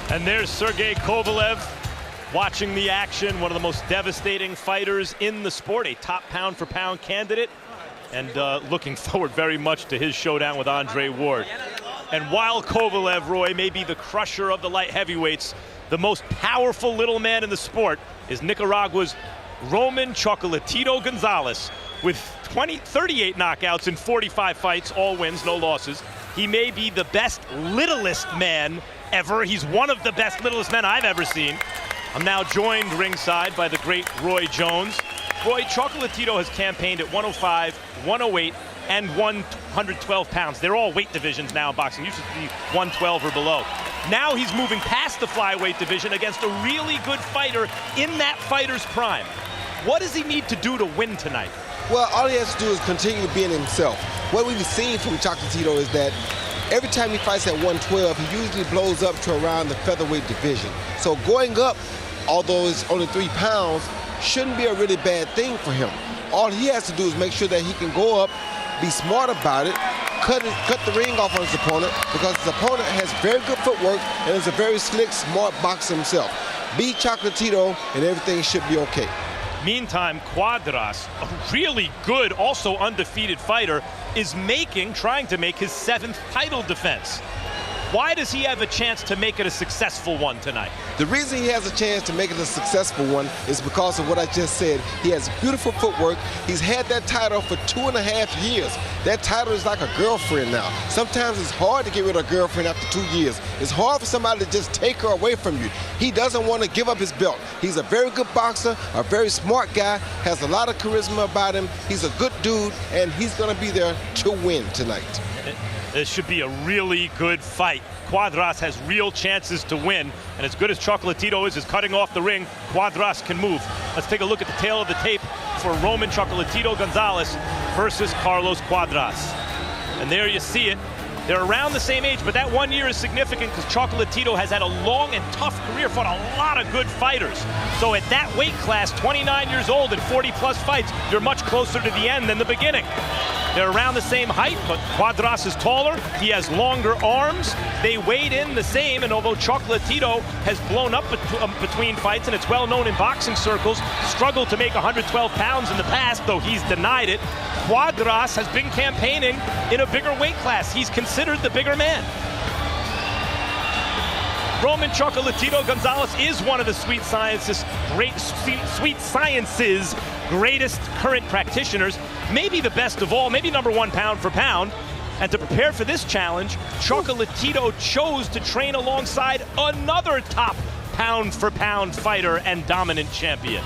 And there's Sergey Kovalev watching the action, one of the most devastating fighters in the sport, a top pound-for-pound candidate, and looking forward very much to his showdown with Andre Ward. And while Kovalev, Roy, may be the crusher of the light heavyweights, the most powerful little man in the sport is Nicaragua's Roman Chocalatito Gonzalez, with 38 knockouts in 45 fights, all wins, no losses. He may be the best littlest man ever. He's one of the best littlest men I've ever seen. I'm now joined ringside by the great Roy Jones. Roy, Chocalatito has campaigned at 105, 108, and 112 pounds. They're all weight divisions now in boxing. Used to be 112 or below. Now he's moving past the flyweight division against a really good fighter in that fighter's prime. What does he need to do to win tonight? Well, all he has to do is continue being himself. What we've seen from Chocalatito is that every time he fights at 112, he usually blows up to around the featherweight division. So going up, although it's only 3 pounds, shouldn't be a really bad thing for him. All he has to do is make sure that he can go up, be smart about it, cut the ring off on his opponent, because his opponent has very good footwork and is a very slick, smart boxer himself. Beat Chocalatito and everything should be okay. Meantime, Cuadras, a really good, also undefeated fighter, is trying to make his 7th title defense. Why does he have a chance to make it a successful one tonight? The reason he has a chance to make it a successful one is because of what I just said. He has beautiful footwork. He's had that title for 2.5 years. That title is like a girlfriend now. Sometimes it's hard to get rid of a girlfriend after 2 years. It's hard for somebody to just take her away from you. He doesn't want to give up his belt. He's a very good boxer, a very smart guy, has a lot of charisma about him. He's a good dude, and he's going to be there to win tonight. This should be a really good fight. Cuadras has real chances to win, and as good as Chocalatito is cutting off the ring, Cuadras can move. Let's take a look at the tail of the tape for Roman Chocalatito Gonzalez versus Carlos Cuadras. And there you see it. They're around the same age, but that 1 year is significant because Chocalatito has had a long and tough career, fought a lot of good fighters. So at that weight class, 29 years old and 40-plus fights, you're much closer to the end than the beginning. They're around the same height, but Cuadras is taller. He has longer arms. They weighed in the same, and although Chocalatito has blown up between fights, and it's well known in boxing circles, struggled to make 112 pounds in the past, though he's denied it, Cuadras has been campaigning in a bigger weight class. He's considered the bigger man. Roman Chocalatito Gonzalez is one of the Sweet Science's greatest current practitioners, maybe the best of all, maybe #1 pound for pound. And to prepare for this challenge, Chocalatito chose to train alongside another top pound for pound fighter and dominant champion.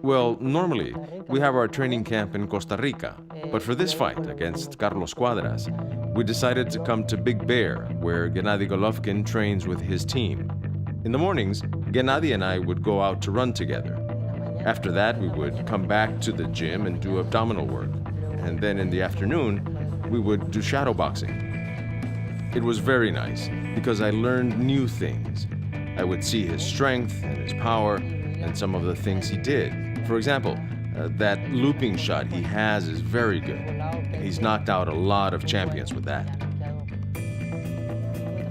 Well, normally, we have our training camp in Costa Rica, but for this fight against Carlos Cuadras, we decided to come to Big Bear, where Gennady Golovkin trains with his team. In the mornings, Gennady and I would go out to run together. After that, we would come back to the gym and do abdominal work. And then in the afternoon, we would do shadow boxing. It was very nice, because I learned new things. I would see his strength and his power and some of the things he did. For example, that looping shot he has is very good. He's knocked out a lot of champions with that.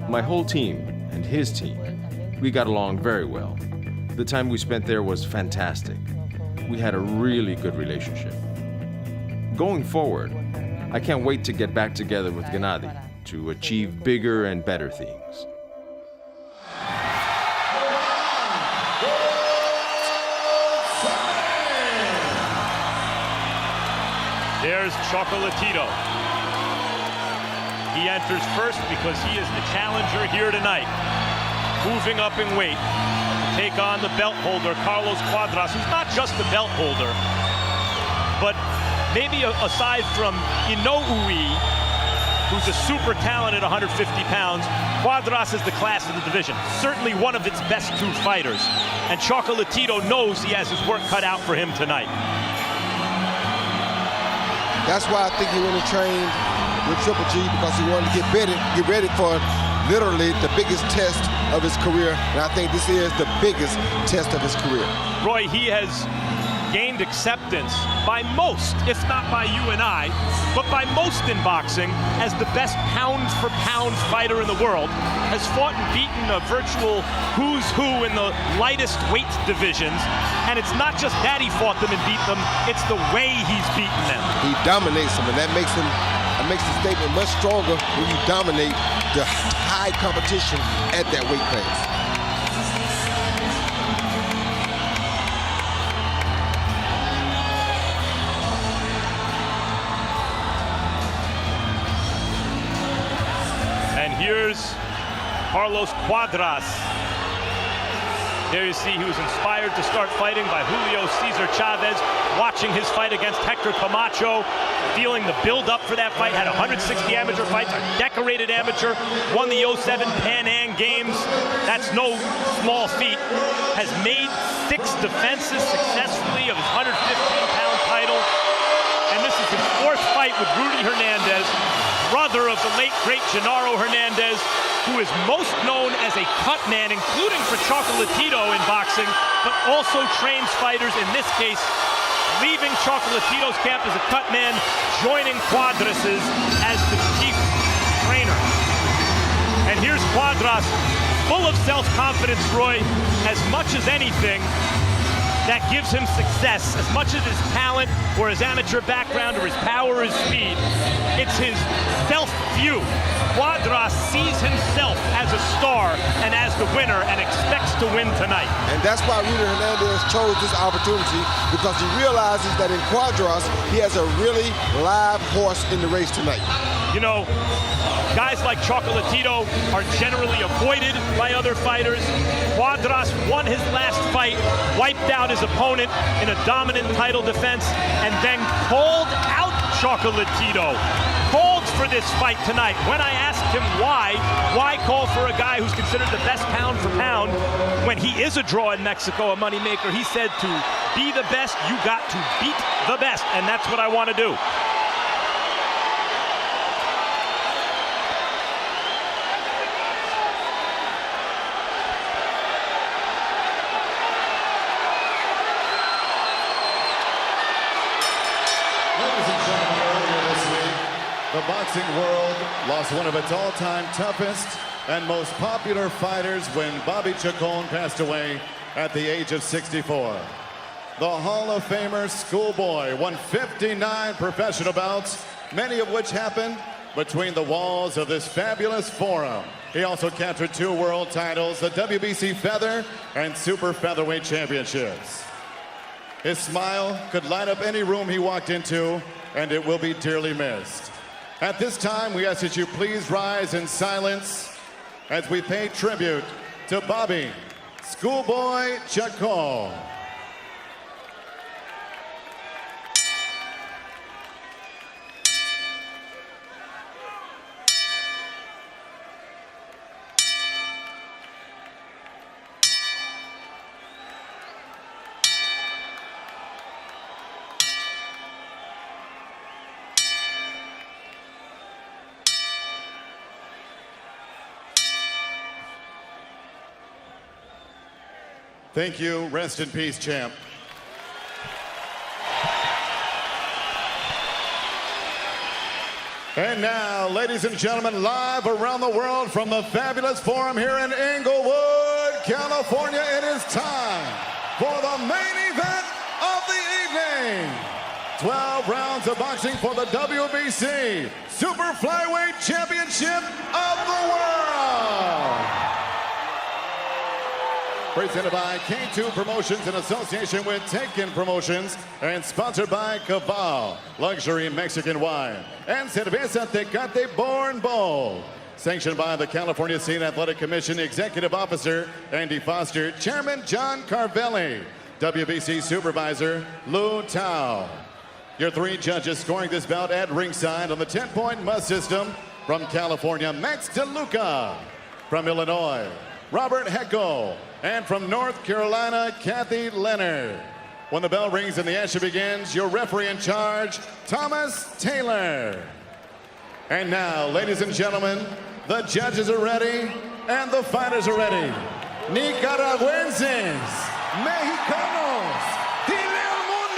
My whole team and his team, we got along very well. The time we spent there was fantastic. We had a really good relationship. Going forward, I can't wait to get back together with Gennady to achieve bigger and better things. There's Chocalatito. He enters first because he is the challenger here tonight. Moving up in weight to take on the belt holder, Carlos Cuadras, who's not just the belt holder, but maybe aside from Inoue, who's a super talented 150 pounds, Cuadras is the class of the division. Certainly one of its best 2 fighters. And Chocalatito knows he has his work cut out for him tonight. That's why I think he went and trained with Triple G, because he wanted to get ready for literally the biggest test of his career. And I think this is the biggest test of his career. Roy, he has gained acceptance by most, if not by you and I, but by most in boxing as the best pound-for-pound fighter in the world, has fought and beaten a virtual who's who in the lightest weight divisions. And it's not just that he fought them and beat them, it's the way he's beaten them. He dominates them, and that makes the statement much stronger when you dominate the high competition at that weight class. And here's Carlos Cuadras. There you see he was inspired to start fighting by Julio Cesar Chavez, watching his fight against Hector Camacho, feeling the build-up for that fight, had 160 amateur fights, a decorated amateur, won the 07 Pan Am Games. That's no small feat. Has made 6 defenses successfully of his 115-pound title. And this is his 4th fight with Rudy Hernandez, brother of the late, great Gennaro Hernandez, who is most known as a cut man, including for Chocalatito in boxing, but also trains fighters, in this case, leaving Chocalatito's camp as a cut man, joining Cuadras's as the chief trainer. And here's Cuadras, full of self-confidence, Roy, as much as anything that gives him success, as much as his talent or his amateur background or his power or his speed, it's his self-view. Cuadras sees himself as a star and as the winner and expects to win tonight. And that's why Rudy Hernandez chose this opportunity, because he realizes that in Cuadras, he has a really live horse in the race tonight. You know, guys like Chocalatito are generally avoided by other fighters. Cuadras won his last fight, wiped out his opponent in a dominant title defense, and then called out Chocalatito. Called for this fight tonight. When I asked him why call for a guy who's considered the best pound for pound when he is a draw in Mexico, a moneymaker, he said to be the best, you got to beat the best, and that's what I want to do. The boxing world lost one of its all-time toughest and most popular fighters when Bobby Chacon passed away at the age of 64. The Hall of Famer Schoolboy won 59 professional bouts, many of which happened between the walls of this fabulous forum. He also captured 2 world titles, the WBC Feather and Super Featherweight Championships. His smile could light up any room he walked into, and it will be dearly missed. At this time, we ask that you please rise in silence as we pay tribute to Bobby Schoolboy Chacon. Thank you. Rest in peace, champ. And now, ladies and gentlemen, live around the world from the fabulous forum here in Inglewood, California, it is time for the main event of the evening. 12 rounds of boxing for the WBC Super Flyweight Championship of the World. Presented by K2 Promotions in association with Tekken Promotions and sponsored by Cabal, luxury Mexican wine, and Cerveza Tecate Born Bold. Sanctioned by the California State Athletic Commission Executive Officer Andy Foster, Chairman John Carvelli, WBC Supervisor Lou Tao. Your 3 judges scoring this bout at ringside on the 10-point must system from California, Max DeLuca. From Illinois, Robert Hecko. And from North Carolina, Cathy, Leonard. When the bell rings and the action begins, your referee in charge, Thomas Taylor. And now, ladies and gentlemen, the judges are ready and the fighters are ready. Nicaragüenses, Mexicanos, del mundo.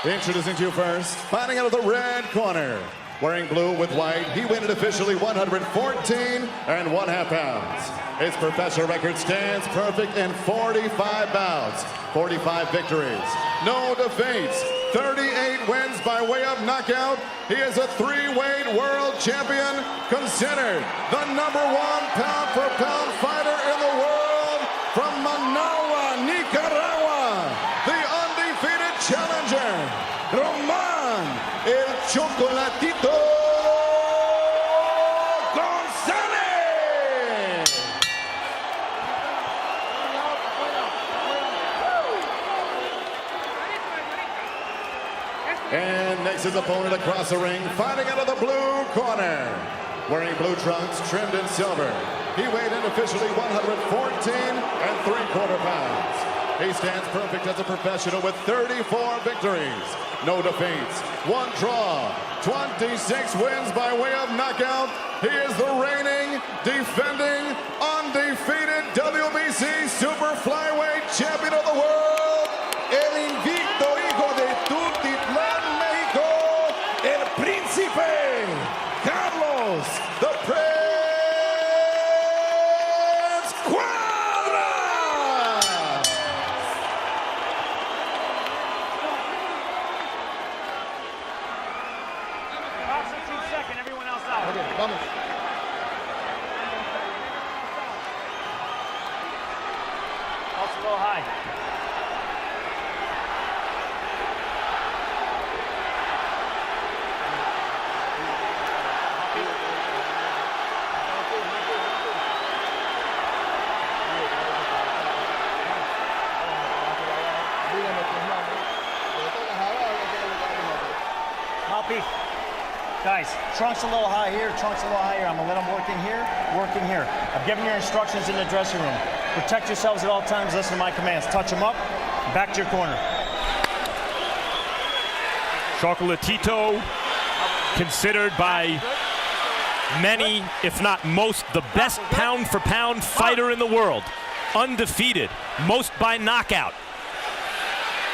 Introducing to you first, fighting out of the red corner, wearing blue with white, he weighed in officially 114.5 pounds. His professional record stands perfect in 45 bouts, 45 victories, no defeats, 38 wins by way of knockout. He is a three-weight world champion, considered the #1 pound-for-pound fighter in the world. From Managua, Nicaragua, the undefeated challenger, Roman El Chocalatito Gonzalez. And next his opponent across the ring, fighting out of the blue corner, wearing blue trunks trimmed in silver. He weighed in officially 114.75 pounds. He stands perfect as a professional with 34 victories, no defeats, 1 draw, 26 wins by way of knockout. He is the reigning, defending, undefeated WBC Super Flyweight Champion of the world, el invicto hijo de Tutitlán, México, el príncipe Carlos, the Prince Cuadras. About 16 seconds, everyone else out. Okay, vamos. Pulse a little high. Mouthpiece. Guys, trunks a little high here, trunks a little high here. I'm gonna let them work in here. I'm giving your instructions in the dressing room. Protect yourselves at all times, listen to my commands. Touch them up, back to your corner. Chocalatito, considered by many, if not most, the best pound-for-pound fighter in the world. Undefeated, most by knockout,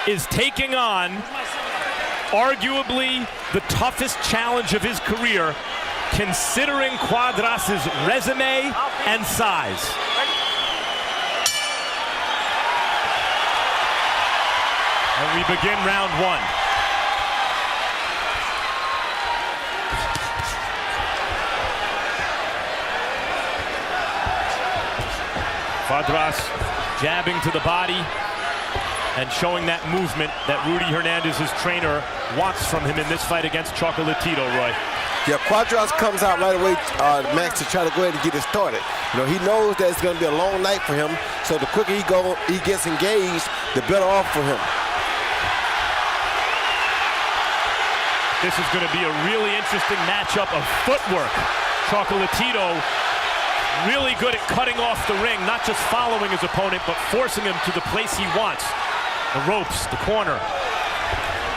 is taking on arguably the toughest challenge of his career, considering Cuadras' resume and size. And we begin round 1. Cuadras jabbing to the body and showing that movement that Rudy Hernandez's trainer wants from him in this fight against Chocalatito, Roy. Yeah, Cuadras comes out right away, Max, to try to go ahead and get it started. You know, he knows that it's going to be a long night for him, so the quicker he gets engaged, the better off for him. This is going to be a really interesting matchup of footwork. Chocalatito really good at cutting off the ring, not just following his opponent, but forcing him to the place he wants. The ropes, the corner.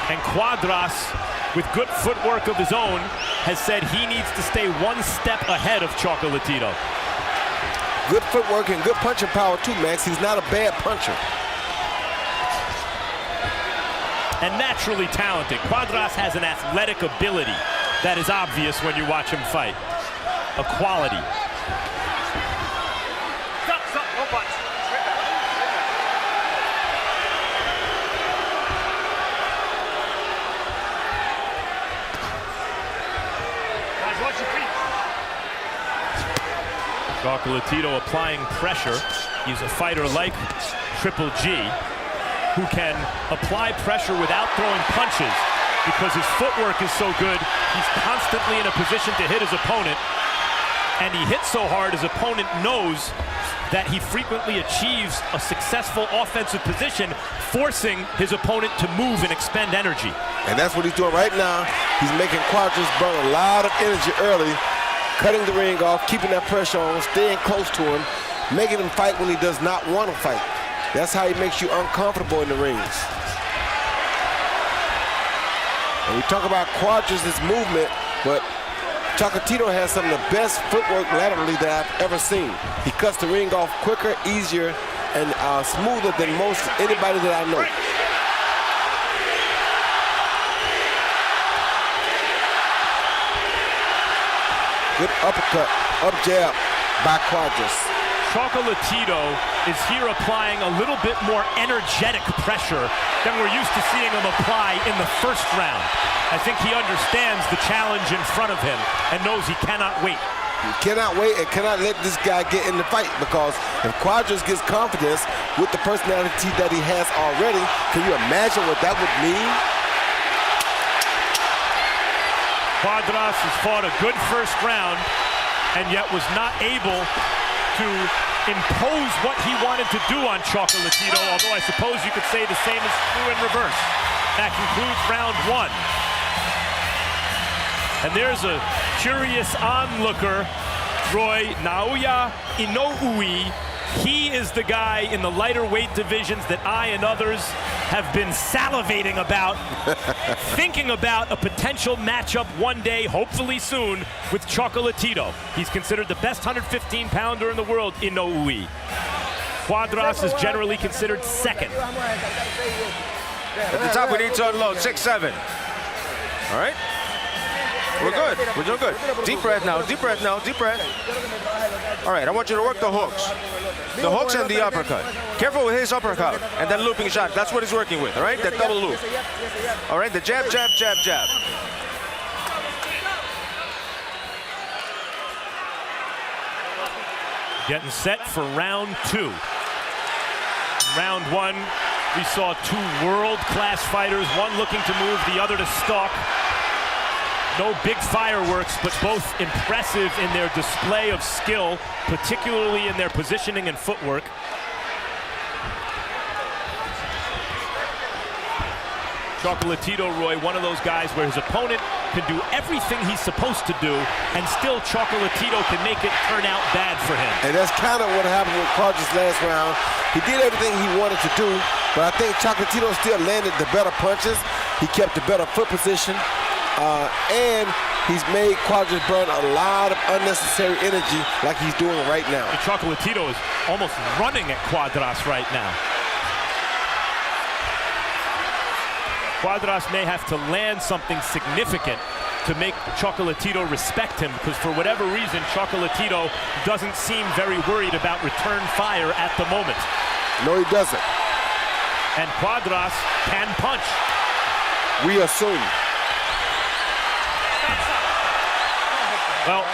And Cuadras, with good footwork of his own, has said he needs to stay one step ahead of Chocalatito. Good footwork and good punching power too, Max. He's not a bad puncher. And naturally talented. Cuadras has an athletic ability that is obvious when you watch him fight. A quality. Stop, no punch. Guys, watch your feet. Chocalatito applying pressure. He's a fighter like Triple G, who can apply pressure without throwing punches because his footwork is so good. He's constantly in a position to hit his opponent, and he hits so hard his opponent knows that he frequently achieves a successful offensive position, forcing his opponent to move and expend energy. And that's what he's doing right now. He's making Cuadras burn a lot of energy early, cutting the ring off, keeping that pressure on, staying close to him, making him fight when he does not want to fight. That's how he makes you uncomfortable in the rings. And we talk about Cuadras' movement, but Chocalatito has some of the best footwork laterally that I've ever seen. He cuts the ring off quicker, easier, and smoother than most anybody that I know. Good uppercut, up jab by Cuadras. Chocalatito is here applying a little bit more energetic pressure than we're used to seeing him apply in the first round. I think he understands the challenge in front of him and knows he cannot wait. He cannot wait and cannot let this guy get in the fight, because if Cuadras gets confidence with the personality that he has already, can you imagine what that would mean? Cuadras has fought a good first round and yet was not able to impose what he wanted to do on Chocalatito, although I suppose you could say the same is true in reverse. That concludes round 1. And there's a curious onlooker, Roy, Naoya Inoue. He is the guy in the lighter weight divisions that I and others have been salivating about, thinking about a potential matchup one day, hopefully soon, with Chocalatito. He's considered the best 115-pounder in the world, Inoue. Cuadras is generally considered second. At the top, we need to unload 6-7. All right? We're good. We're doing good. Deep breath now. Deep breath now. Deep breath. All right, I want you to work the hooks. The hooks and the uppercut. Careful with his uppercut and that looping shot. That's what he's working with, all right? That double loop. All right, the jab, jab, jab, jab. Getting set for round 2. Round 1, we saw 2 world-class fighters, one looking to move, the other to stalk. No big fireworks, but both impressive in their display of skill, particularly in their positioning and footwork. Chocalatito, Roy, one of those guys where his opponent can do everything he's supposed to do, and still Chocalatito can make it turn out bad for him. And that's kind of what happened with Cuadras last round. He did everything he wanted to do, but I think Chocalatito still landed the better punches. He kept the better foot position. And he's made Cuadras burn a lot of unnecessary energy like he's doing right now. And Chocalatito is almost running at Cuadras right now. Cuadras may have to land something significant to make Chocalatito respect him, because for whatever reason, Chocalatito doesn't seem very worried about return fire at the moment. No, he doesn't. And Cuadras can punch. We assume. Well,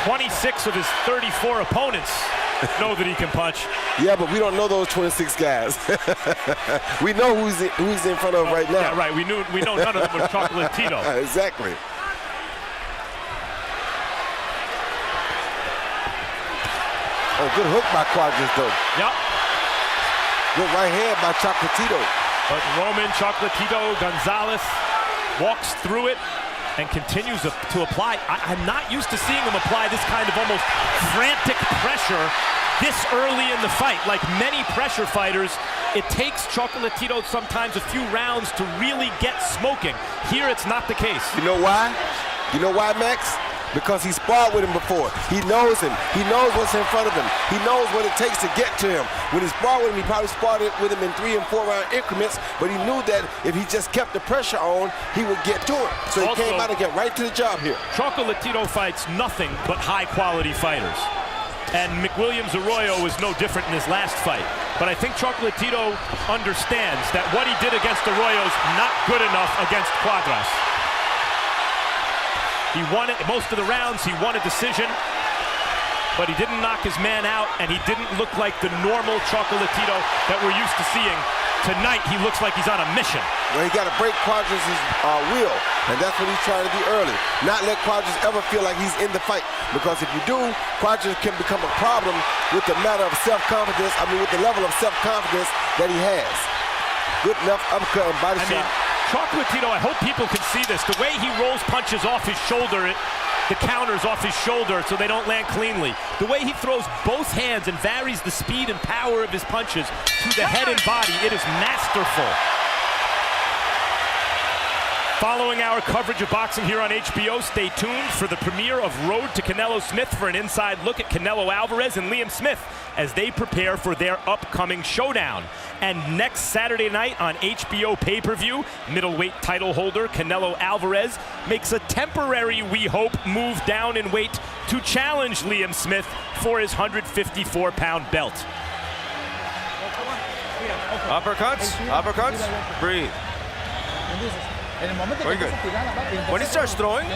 26 of his 34 opponents know that he can punch. Yeah, but we don't know those 26 guys. We know who's in front of right now. Yeah, right. We know none of them were Chocalatito. Exactly. Oh, good hook by Cuadras, though. Yep. Good right hand by Chocalatito. But Roman Chocalatito Gonzalez walks through it and continues to apply. I'm not used to seeing him apply this kind of almost frantic pressure this early in the fight. Like many pressure fighters, it takes Chocalatito sometimes a few rounds to really get smoking. Here, it's not the case. You know why? You know why, Max? Because he sparred with him before. He knows him. He knows what's in front of him. He knows what it takes to get to him. When he sparred with him, he probably sparred with him in 3- and 4-round increments, but he knew that if he just kept the pressure on, he would get to it. So he came out and get right to the job here. Chocalatito fights nothing but high-quality fighters. And McWilliams Arroyo was no different in his last fight. But I think Chocalatito understands that what he did against Arroyo is not good enough against Cuadras. He won it, most of the rounds, he won a decision, but he didn't knock his man out, and he didn't look like the normal Chocalatito that we're used to seeing. Tonight, he looks like he's on a mission. Well, he got to break Cuadras' will, and that's what he's trying to do early. Not let Cuadras ever feel like he's in the fight, because if you do, Cuadras can become a problem with the matter of self-confidence, with the level of self-confidence that he has. Good enough uppercut and body shot. Chocalatito, I hope people can see this. The way he rolls punches off his shoulder, the counters off his shoulder so they don't land cleanly. The way he throws both hands and varies the speed and power of his punches to the head and body, it is masterful. Following our coverage of boxing here on HBO, stay tuned for the premiere of Road to Canelo Smith for an inside look at Canelo Alvarez and Liam Smith as they prepare for their upcoming showdown. And next Saturday night on HBO pay-per-view, middleweight title holder Canelo Alvarez makes a temporary, we hope, move down in weight to challenge Liam Smith for his 154-pound belt. Uppercuts, breathe. Very good. When he starts throwing, no.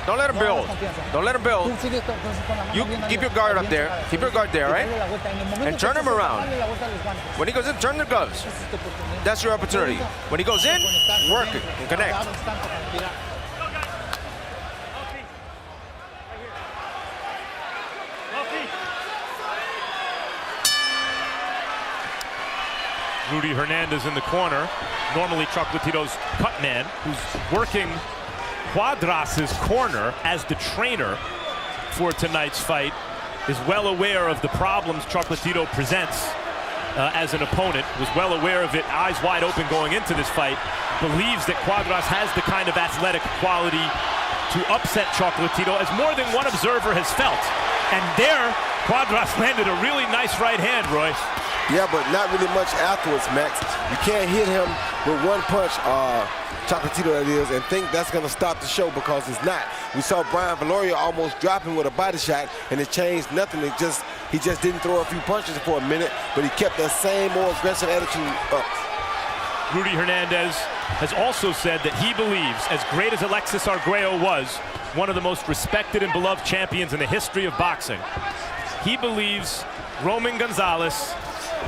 Don't let him build. Don't let him build. You keep your guard up there. Keep your guard there, right? And turn him around. When he goes in, turn the gloves. That's your opportunity. When he goes in, work it and connect. Rudy Hernandez in the corner, normally Chocolatito's cut man, who's working Cuadras' corner as the trainer for tonight's fight, is well aware of the problems Chocolatito presents as an opponent, was well aware of it, eyes wide open going into this fight, believes that Cuadras has the kind of athletic quality to upset Chocolatito, as more than one observer has felt. And there, Cuadras landed a really nice right hand, Roy. Yeah, but not really much afterwards, Max. You can't hit him with one punch, Chocolatito that is, and think that's going to stop the show, because it's not. We saw Brian Valoria almost drop him with a body shot, and it changed nothing. He just didn't throw a few punches for a minute, but he kept that same more aggressive attitude up. Rudy Hernandez has also said that he believes, as great as Alexis Arguello was, one of the most respected and beloved champions in the history of boxing, he believes Roman Gonzalez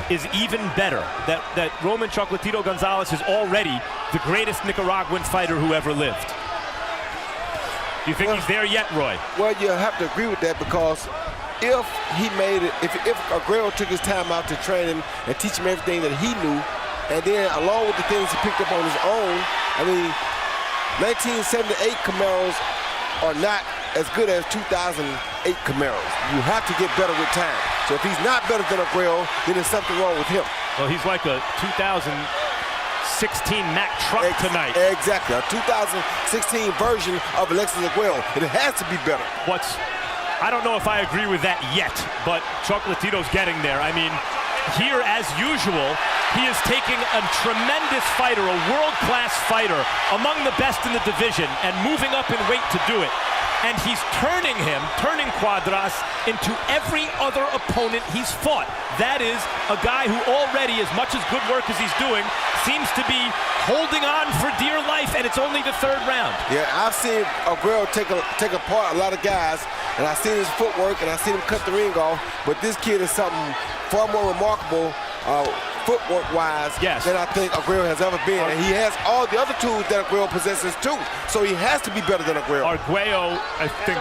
is even better, that Roman Chocolatito Gonzalez is already the greatest Nicaraguan fighter who ever lived. Do you think he's there yet, Roy? Well, you have to agree with that, because if he made it, if Arguello took his time out to train him and teach him everything that he knew, and then along with the things he picked up on his own, I mean, 1978 Camaros are not as good as 2008 Camaros. You have to get better with time. So if he's not better than Arguello, then there's something wrong with him. Well, he's like a 2016 Mack truck tonight. Exactly, a 2016 version of Alexis Arguello. It has to be better. I don't know if I agree with that yet, but Chocolatito's getting there. I mean, here, as usual, he is taking a tremendous fighter, a world-class fighter, among the best in the division, and moving up in weight to do it. And he's turning Cuadras into every other opponent he's fought. That is a guy who already, as much as good work as he's doing, seems to be holding on for dear life, and it's only the third round. Yeah, I've seen Arguello take apart a lot of guys, and I've seen his footwork, and I've seen him cut the ring off, but this kid is something far more remarkable footwork-wise than I think Arguello has ever been. And he has all the other tools that Arguello possesses too. So he has to be better than Arguello. Arguello, I think,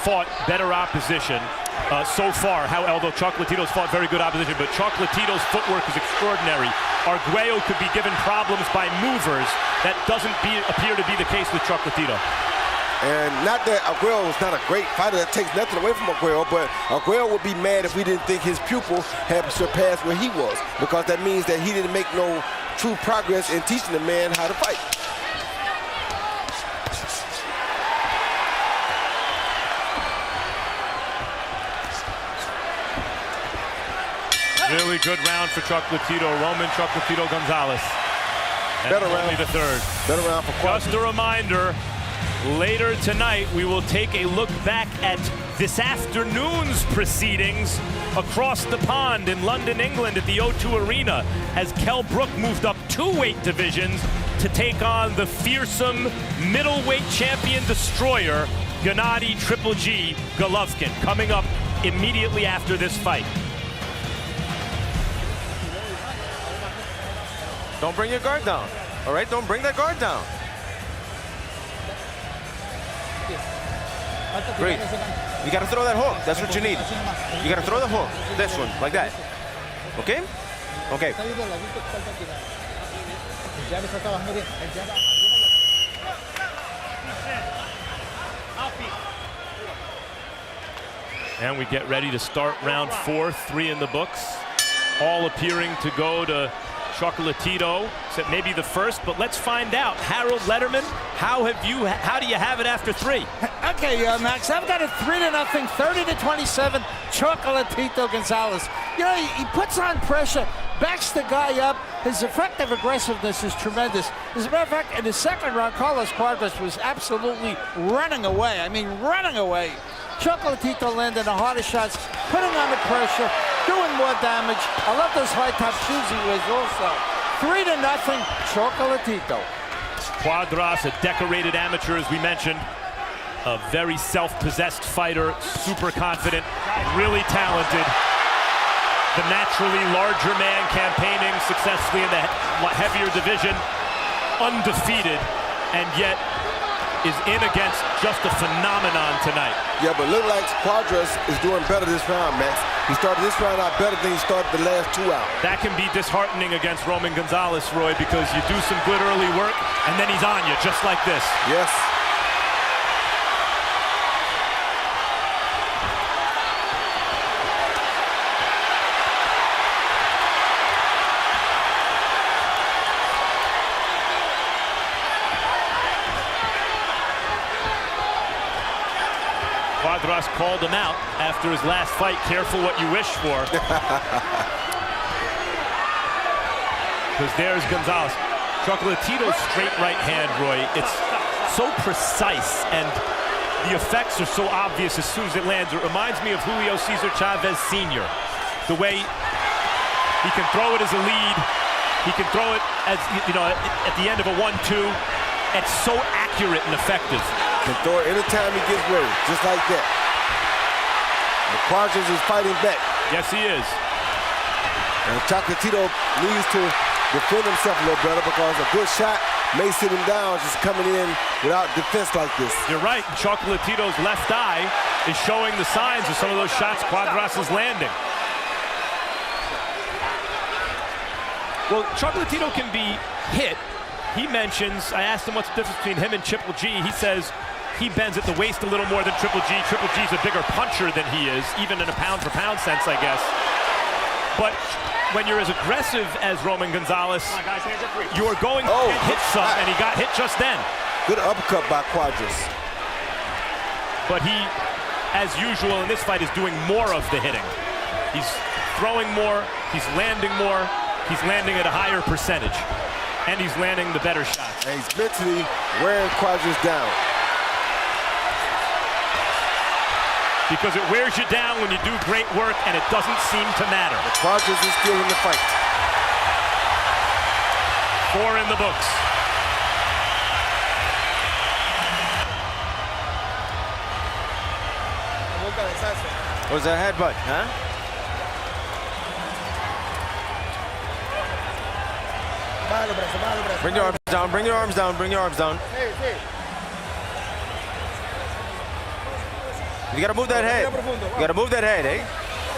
fought better opposition so far, although Chocolatito's fought very good opposition, but Chocolatito's footwork is extraordinary. Arguello could be given problems by movers. That doesn't appear to be the case with Chocolatito. And not that Arguello is not a great fighter, that takes nothing away from Arguello, but Arguello would be mad if we didn't think his pupil had surpassed where he was, because that means that he didn't make no true progress in teaching the man how to fight. Really good round for Chocolatito, Roman Chocolatito Gonzalez. Better round. Only the third. Better round for Cuadras. Just a reminder, later tonight, we will take a look back at this afternoon's proceedings across the pond in London, England at the O2 Arena, as Kell Brook moved up 2 weight divisions to take on the fearsome middleweight champion destroyer, Gennady Triple G Golovkin, coming up immediately after this fight. Don't bring your guard down. All right, don't bring that guard down. Breathe. You gotta throw that hook. That's what you need. You gotta throw the hook. This one, like that. Okay? Okay. And we get ready to start round 4, 3 in the books. All appearing to go to Chocalatito said maybe the first, but let's find out. Harold Letterman, how do you have it after 3? Okay, Max, I've got it 3-0, 30-27, Chocalatito Gonzalez. You know, he puts on pressure, backs the guy up. His effective aggressiveness is tremendous. As a matter of fact, in the second round, Carlos Cuadras was absolutely running away. I mean, running away. Chocalatito landing the hardest shots, putting on the pressure, doing more damage. I love those high-top shoes he wears also. 3-0, Chocalatito. Cuadras, a decorated amateur, as we mentioned. A very self-possessed fighter, super confident, really talented. The naturally larger man campaigning successfully in the heavier division, undefeated, and yet is in against just a phenomenon tonight. Yeah, but look like Cuadras is doing better this round, Max. He started this round out better than he started the last 2 out. That can be disheartening against Roman Gonzalez, Roy, because you do some good early work, and then he's on you, just like this. Yes. Cuadras called him out after his last fight. Careful what you wish for. Because there's Gonzalez. Chocalatito's straight right hand, Roy, it's so precise and the effects are so obvious as soon as it lands. It reminds me of Julio Cesar Chavez Sr. The way he can throw it as a lead, he can throw it as, you know, at the end of a 1-2. It's so accurate and effective. Can throw it anytime he gets ready, just like that. And Cuadras is fighting back. Yes, he is. And Chocalatito needs to defend himself a little better because a good shot may sit him down just coming in without defense like this. You're right. Chocalatito's left eye is showing the signs of some of those shots Cuadras is landing. Well, Chocalatito can be hit. He mentions, I asked him what's the difference between him and Triple G. He says he bends at the waist a little more than Triple G. Triple G's a bigger puncher than he is, even in a pound-for-pound sense, I guess. But when you're as aggressive as Roman Gonzalez, you're going to get hit some, and he got hit just then. Good uppercut by Cuadras. But he, as usual in this fight, is doing more of the hitting. He's throwing more, he's landing more, he's landing at a higher percentage. And he's landing the better shots. And he's mentally wearing Cuadras down. Because it wears you down when you do great work and it doesn't seem to matter. But Cuadras is still in the fight. 4 in the books. Was that headbutt, huh? Bring your arms down, bring your arms down, bring your arms down. You gotta move that head. You gotta move that head, eh?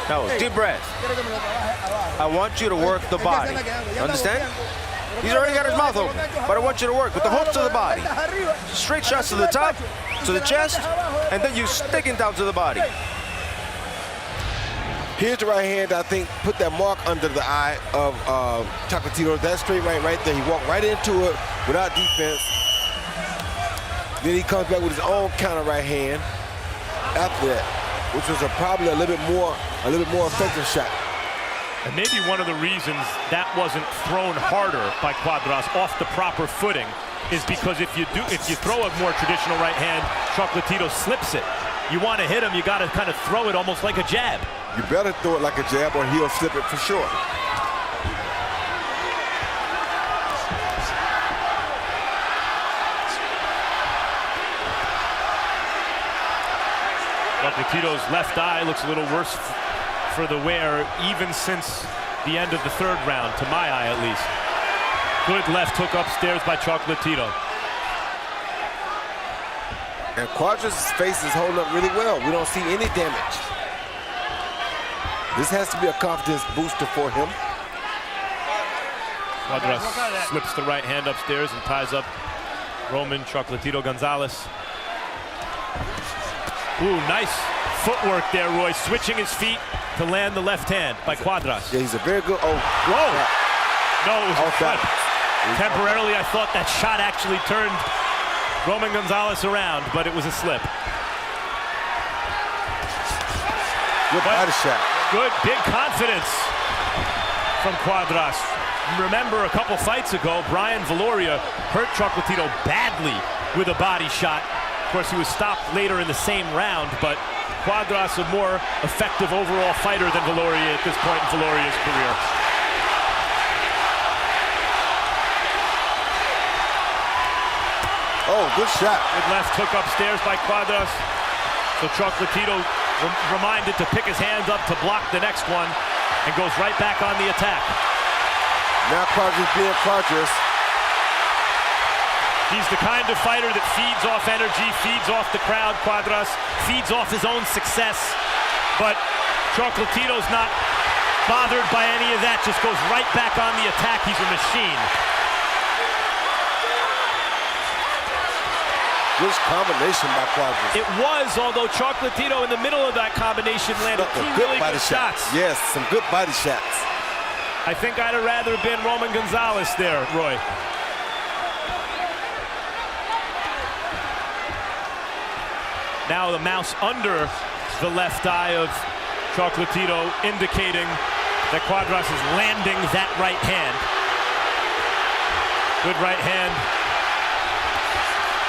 No, deep breath. I want you to work the body. Understand? He's already got his mouth open, but I want you to work with the hooks of the body. Straight shots to the top, to the chest, and then you sticking down to the body. Here's the right hand, I think, put that mark under the eye of Chocalatito. That straight right there. He walked right into it without defense. Then he comes back with his own counter right hand after that, which was probably a little bit more effective shot. And maybe one of the reasons that wasn't thrown harder by Cuadras off the proper footing is because if you throw a more traditional right hand, Chocalatito slips it. You want to hit him, you got to kind of throw it almost like a jab. You better throw it like a jab or he'll slip it for sure. Chocalatito's left eye looks a little worse for the wear even since the end of the 3rd round, to my eye at least. Good left hook upstairs by Chocalatito. And Cuadras' face is holding up really well. We don't see any damage. This has to be a confidence booster for him. Cuadras slips the right hand upstairs and ties up Roman Chocalatito Gonzalez. Ooh, nice footwork there, Roy. Switching his feet to land the left hand by Cuadras. Yeah, he's a very good. Whoa! No, it was a Off flip. balance. Temporarily, I thought that shot actually turned Roman Gonzalez around, but it was a slip. Good body shot. Good, big confidence from Cuadras. Remember a couple fights ago, Brian Valoria hurt Chocolatito badly with a body shot. Of course, he was stopped later in the same round, but Cuadras a more effective overall fighter than Valoria at this point in Valoria's career. Oh, good shot. Good left hook upstairs by Cuadras. So Chocolatito reminded to pick his hands up to block the next one and goes right back on the attack. Now Cuadras being Cuadras. He's the kind of fighter that feeds off energy, feeds off the crowd. Cuadras feeds off his own success. But Chocolatito's not bothered by any of that, just goes right back on the attack. He's a machine. Good combination by Cuadras. It was, although Chocolatito in the middle of that combination landed Some two really body good shots. Yes, some good body shots. I think I'd have rather been Roman Gonzalez there, Roy. Now the mouse under the left eye of Chocolatito, indicating that Cuadras is landing that right hand. Good right hand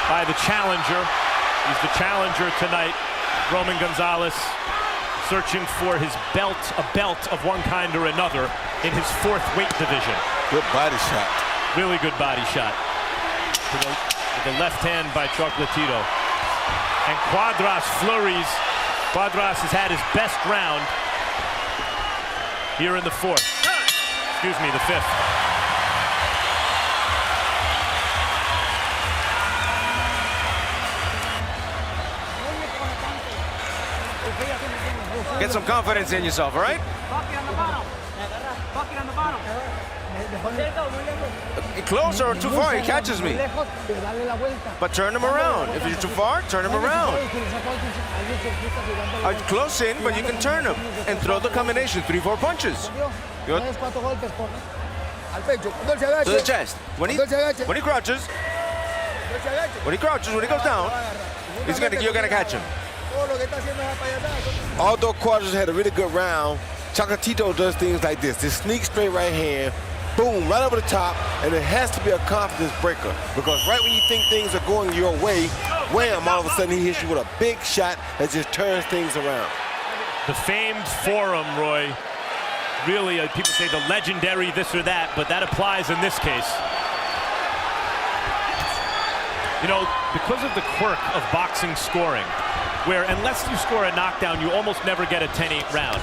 by the challenger. He's the challenger tonight, Roman Gonzalez, searching for his belt, a belt of one kind or another in his fourth weight division. Good body shot. Really good body shot. With the left hand by Chocolatito. And Cuadras flurries. Cuadras has had his best round here in the fourth. Excuse me, the fifth. Get some confidence in yourself, all right? Closer or too far, he catches me. But turn him around. If you're too far, turn him around. Close in, but you can turn him and throw the combination, 3-4 punches. Good. To the chest. When he crouches, when he goes down, you're gonna catch him. Although Cuadras had a really good round, Chocolatito does things like this. This sneak straight right hand, boom, right over the top, and it has to be a confidence breaker, because right when you think things are going your way, wham, all of a sudden he hits you with a big shot that just turns things around. The famed forum, Roy. Really, people say the legendary this or that, but that applies in this case. You know, because of the quirk of boxing scoring, where unless you score a knockdown, you almost never get a 10-8 round.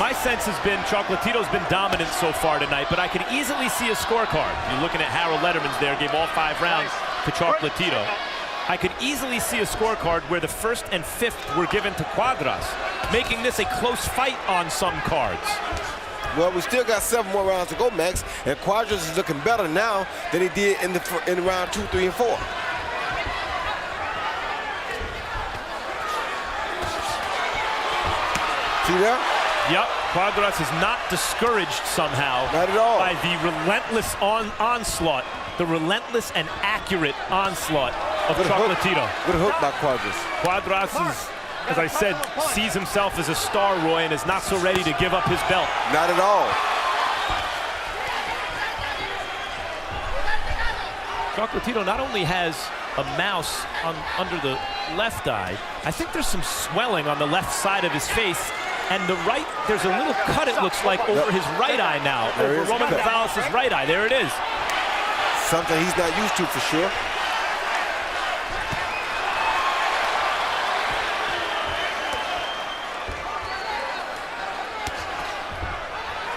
My sense has been Chocolatito's been dominant so far tonight, but I could easily see a scorecard. You're looking at Harold Letterman's there, gave all 5 rounds to Chocolatito. I could easily see a scorecard where the first and fifth were given to Cuadras, making this a close fight on some cards. Well, we still got 7 more rounds to go, Max, and Cuadras is looking better now than he did in round 2, 3, and 4. See there? Yep, Cuadras is not discouraged somehow. Not at all. By the relentless onslaught, the relentless and accurate onslaught of Chocolatito. Good hook by Cuadras. Cuadras is, as I said, sees himself as a star, Roy, and is not so ready to give up his belt. Not at all. Chocolatito not only has a mouse under the left eye, I think there's some swelling on the left side of his face. And the right, there's a little cut, it looks like, over his right eye now. Over Roman Gonzalez's right eye. There it is. Something he's not used to, for sure.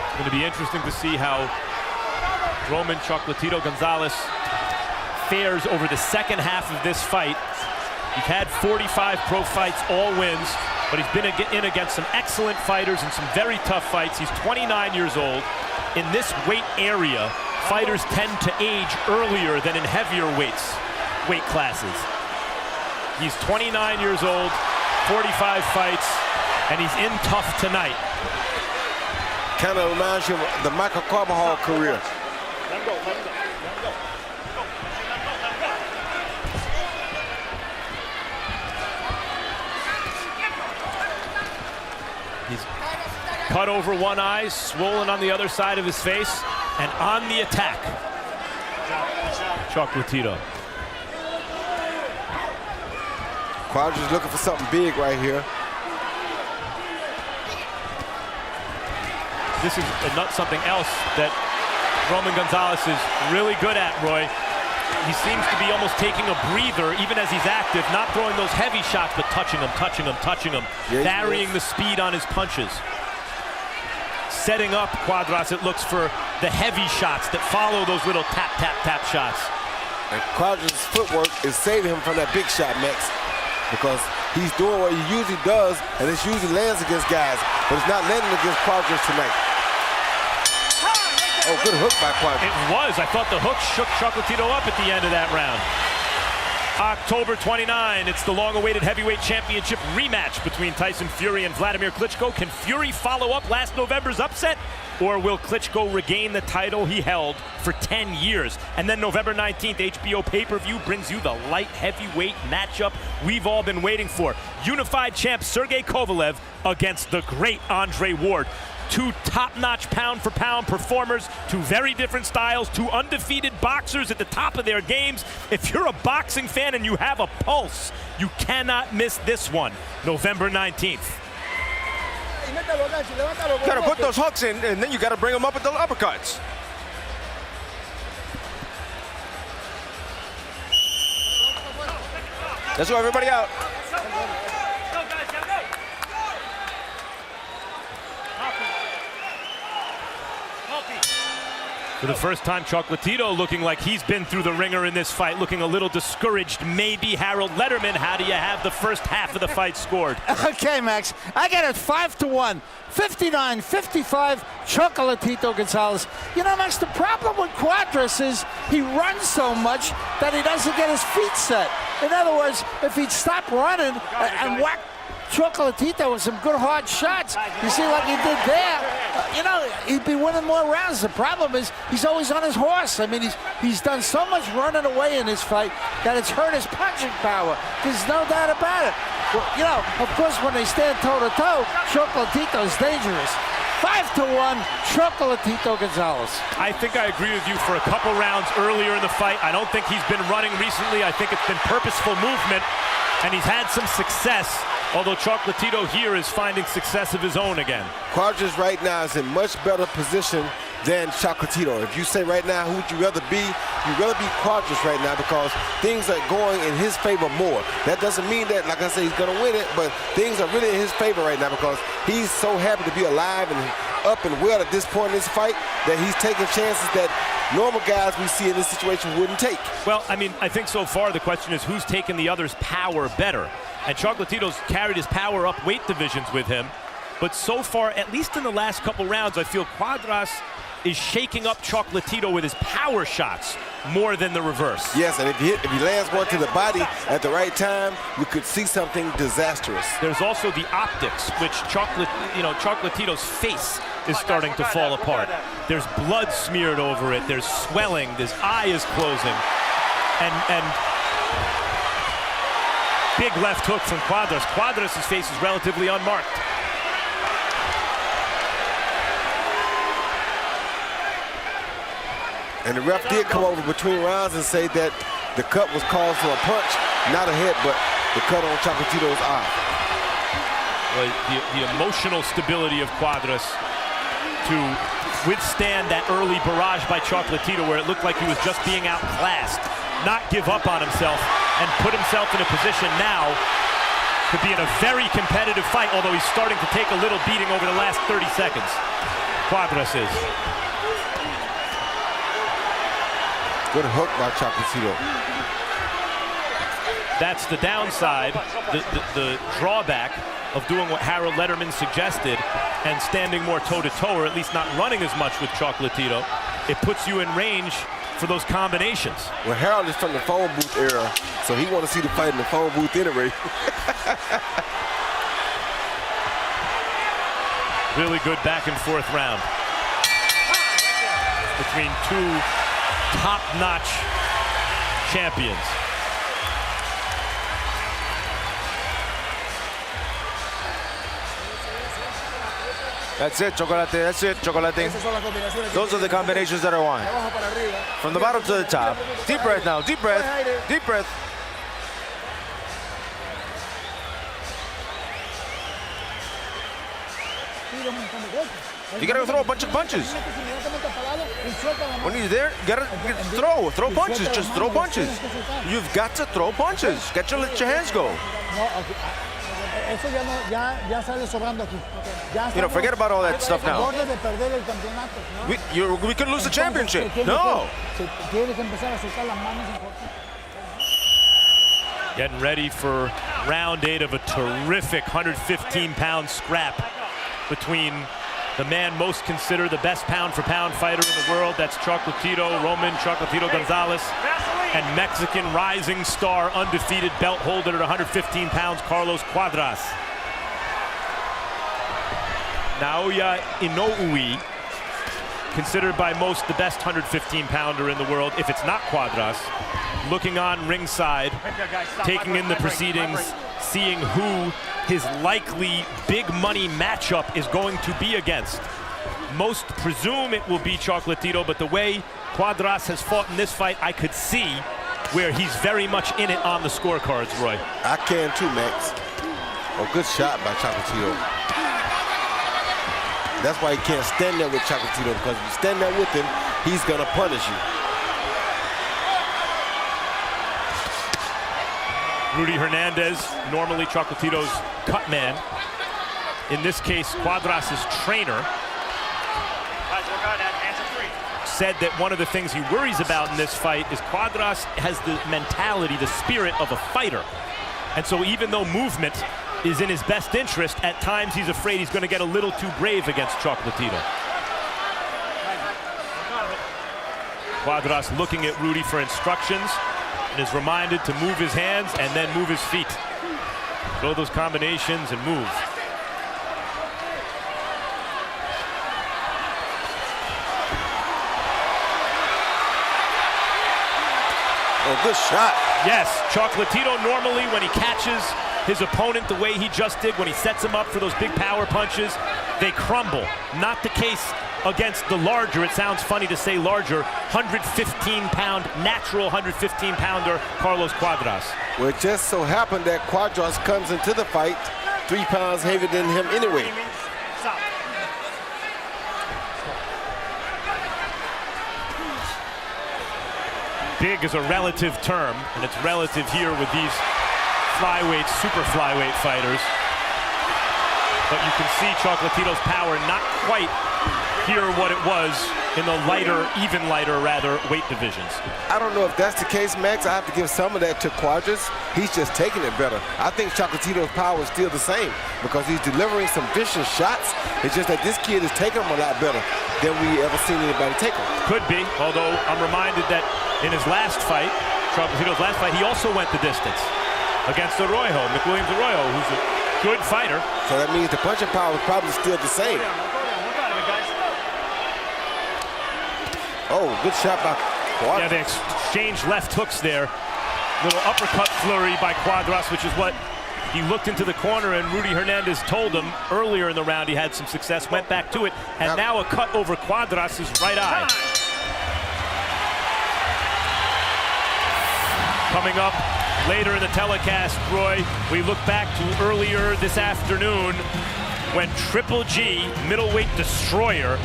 It's going to be interesting to see how Roman Chocolatito Gonzalez fares over the second half of this fight. He's had 45 pro fights, all wins. But he's been in against some excellent fighters and some very tough fights. He's 29 years old. In this weight area, fighters tend to age earlier than in heavier weight classes. He's 29 years old, 45 fights, and he's in tough tonight. Kind of reminds you of the Michael Carbajal career. He's cut over one eye, swollen on the other side of his face, and on the attack. Chocolatito. Cuadras is looking for something big right here. This is something else that Roman Gonzalez is really good at, Roy. He seems to be almost taking a breather, even as he's active, not throwing those heavy shots, but touching them, yeah, varying the speed on his punches. Setting up Cuadras, it looks, for the heavy shots that follow those little tap, tap, tap shots. And Cuadras' footwork is saving him from that big shot, Max, because he's doing what he usually does, and it usually lands against guys, but it's not landing against Cuadras tonight. Oh, good hook by Cuadras. It was. I thought the hook shook Chocolatito up at the end of that round. October 29, it's the long-awaited heavyweight championship rematch between Tyson Fury and Vladimir Klitschko. Can Fury follow up last November's upset, or will Klitschko regain the title he held for 10 years? And then November 19th, HBO pay-per-view brings you the light heavyweight matchup we've all been waiting for. Unified champ Sergey Kovalev against the great Andre Ward. Two top-notch pound-for-pound performers, two very different styles, two undefeated boxers at the top of their games. If you're a boxing fan and you have a pulse, you cannot miss this one, November 19th. You gotta put those hooks in, and then you gotta bring them up with the uppercuts. Let's go, everybody out. For the first time, Chocolatito looking like he's been through the ringer in this fight, looking a little discouraged. Maybe Harold Letterman, how do you have the first half of the fight scored? Okay, Max, I got it 5-1. 59-55, Chocolatito Gonzalez. You know, Max, the problem with Cuadras is he runs so much that he doesn't get his feet set. In other words, if he'd stop running and whack Chocolatito with some good hard shots, you see, like he did there, you know, he'd be winning more rounds. The problem is he's always on his horse. I mean, he's done so much running away in this fight that it's hurt his punching power. There's no doubt about it. Well, you know, of course, when they stand toe-to-toe, Chocolatito is dangerous. 5-1, Chocolatito Gonzalez. I think I agree with you for a couple rounds earlier in the fight. I don't think he's been running recently. I think it's been purposeful movement, and he's had some success. Although Chocolatito here is finding success of his own again. Cuadras right now is in much better position than Chocolatito. If you say right now, who would you rather be? You'd rather be Cuadras right now because things are going in his favor more. That doesn't mean that, like I say, he's going to win it, but things are really in his favor right now because he's so happy to be alive and up and well at this point in this fight that he's taking chances that normal guys we see in this situation wouldn't take. Well, I mean, I think so far the question is who's taken the other's power better. And Chocolatito's carried his power up weight divisions with him. But so far, at least in the last couple rounds, I feel Cuadras is shaking up Chocolatito with his power shots more than the reverse. Yes, and if he lands one to the body at the right time, we could see something disastrous. There's also the optics, which Chocolatito's face is starting to fall apart. There's blood smeared over it. There's swelling. His eye is closing. And big left hook from Cuadras. Cuadras' face is relatively unmarked. And the ref did come over between rounds and say that the cut was called for a punch, not a head, but the cut on Chocolatito's eye. Well, the emotional stability of Cuadras to withstand that early barrage by Chocolatito where it looked like he was just being outclassed, not give up on himself, and put himself in a position now to be in a very competitive fight, although he's starting to take a little beating over the last 30 seconds. Cuadras is. Good hook by Chocolatito. That's the downside, the drawback of doing what Harold Letterman suggested and standing more toe-to-toe, or at least not running as much with Chocolatito. It puts you in range for those combinations. Well, Harold is from the phone booth era, so he wants to see the fight in the phone booth anyway. Really good back and forth round between two top-notch champions. That's it, Chocolate. That's it, Chocolate. Those are the combinations that I want. From the bottom to the top. Deep breath now. Deep breath. Deep breath. You gotta throw a bunch of punches. When he's there, you gotta throw punches. Just throw punches. You've got to throw punches. Let your hands go. You know, forget about all that stuff now. We could lose the championship. No. Getting ready for round 8 of a terrific 115-pound scrap between the man most considered the best pound-for-pound fighter in the world. That's Chocolatito, Roman Chocolatito Gonzalez, and Mexican rising star, undefeated belt holder at 115 pounds, Carlos Cuadras. Naoya Inoue, considered by most the best 115-pounder in the world, if it's not Cuadras, looking on ringside, taking in the proceedings, seeing who his likely big money matchup is going to be against. Most presume it will be Chocolatito, but the way Cuadras has fought in this fight, I could see where he's very much in it on the scorecards, Roy. I can too, Max. Oh, good shot by Chocolatito. That's why he can't stand there with Chocolatito, because if you stand there with him, he's gonna punish you. Rudy Hernandez, normally Chocolatito's cut man. In this case, Cuadras' trainer said that one of the things he worries about in this fight is Cuadras has the mentality, the spirit of a fighter. And so even though movement is in his best interest, at times he's afraid he's going to get a little too brave against Chocolatito. Cuadras looking at Rudy for instructions and is reminded to move his hands and then move his feet. Throw those combinations and move. Oh, good shot. Yes, Chocolatito normally when he catches his opponent the way he just did, when he sets him up for those big power punches, they crumble. Not the case against the larger, it sounds funny to say larger, 115-pound, natural 115-pounder Carlos Cuadras. Well, it just so happened that Cuadras comes into the fight 3 pounds heavier than him anyway. Big is a relative term, and it's relative here with these flyweight, super flyweight fighters. But you can see Chocolatito's power not quite here what it was in the lighter, even lighter rather, weight divisions. I don't know if that's the case, Max. I have to give some of that to Cuadras. He's just taking it better. I think Chocolatito's power is still the same because he's delivering some vicious shots. It's just that this kid is taking them a lot better than we ever seen anybody take them. Could be, although I'm reminded that in his last fight, Chocolatito's last fight, he also went the distance against Arroyo, McWilliams Arroyo, who's a good fighter. So that means the punching power is probably still the same. Oh, good shot by Cuadras. Yeah, they exchanged left hooks there. Little uppercut flurry by Cuadras, which is what he looked into the corner and Rudy Hernandez told him earlier in the round he had some success, went back to it, and now a cut over Cuadras' right eye. Coming up later in the telecast, Roy, we look back to earlier this afternoon when Triple G, middleweight destroyer,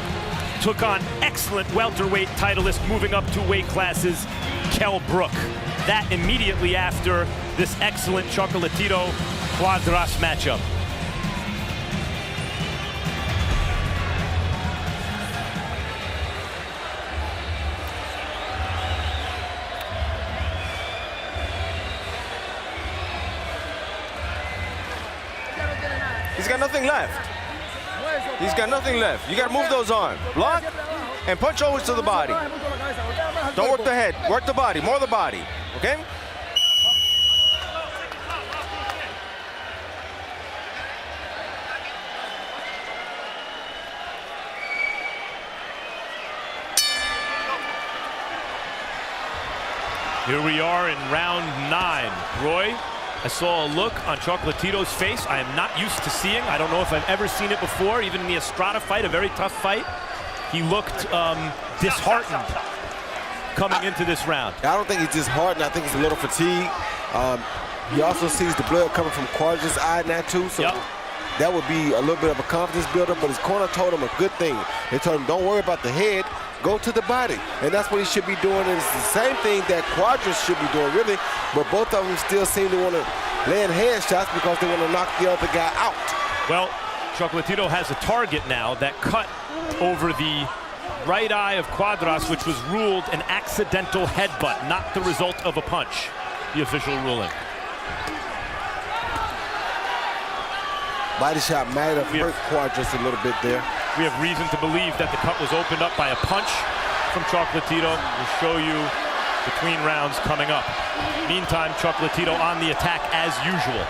took on excellent welterweight titleist moving up 2 weight classes, Kell Brook. That immediately after this excellent Chocolatito Cuadras matchup. He's got nothing left. He's got nothing left. You got to move those arms. Block and punch always to the body. Don't work the head. Work the body. More the body. Okay? Here we are in round 9. Roy, I saw a look on Chocolatito's face I am not used to seeing. I don't know if I've ever seen it before, even in the Estrada fight, a very tough fight. He looked disheartened coming into this round. I don't think he's disheartened. I think he's a little fatigued. He also sees the blood coming from Cuadras' eye now too, so that would be a little bit of a confidence builder, but his corner told him a good thing. They told him, don't worry about the head, go to the body. And that's what he should be doing. And it's the same thing that Cuadras should be doing, really, but both of them still seem to want to land headshots because they want to knock the other guy out. Well, Chocolatito has a target now, that cut over the right eye of Cuadras, which was ruled an accidental headbutt, not the result of a punch, the official ruling. Body shot might have hurt Cuadras a little bit there. We have reason to believe that the cut was opened up by a punch from Chocolatito. We'll show you between rounds coming up. Meantime, Chocolatito on the attack as usual.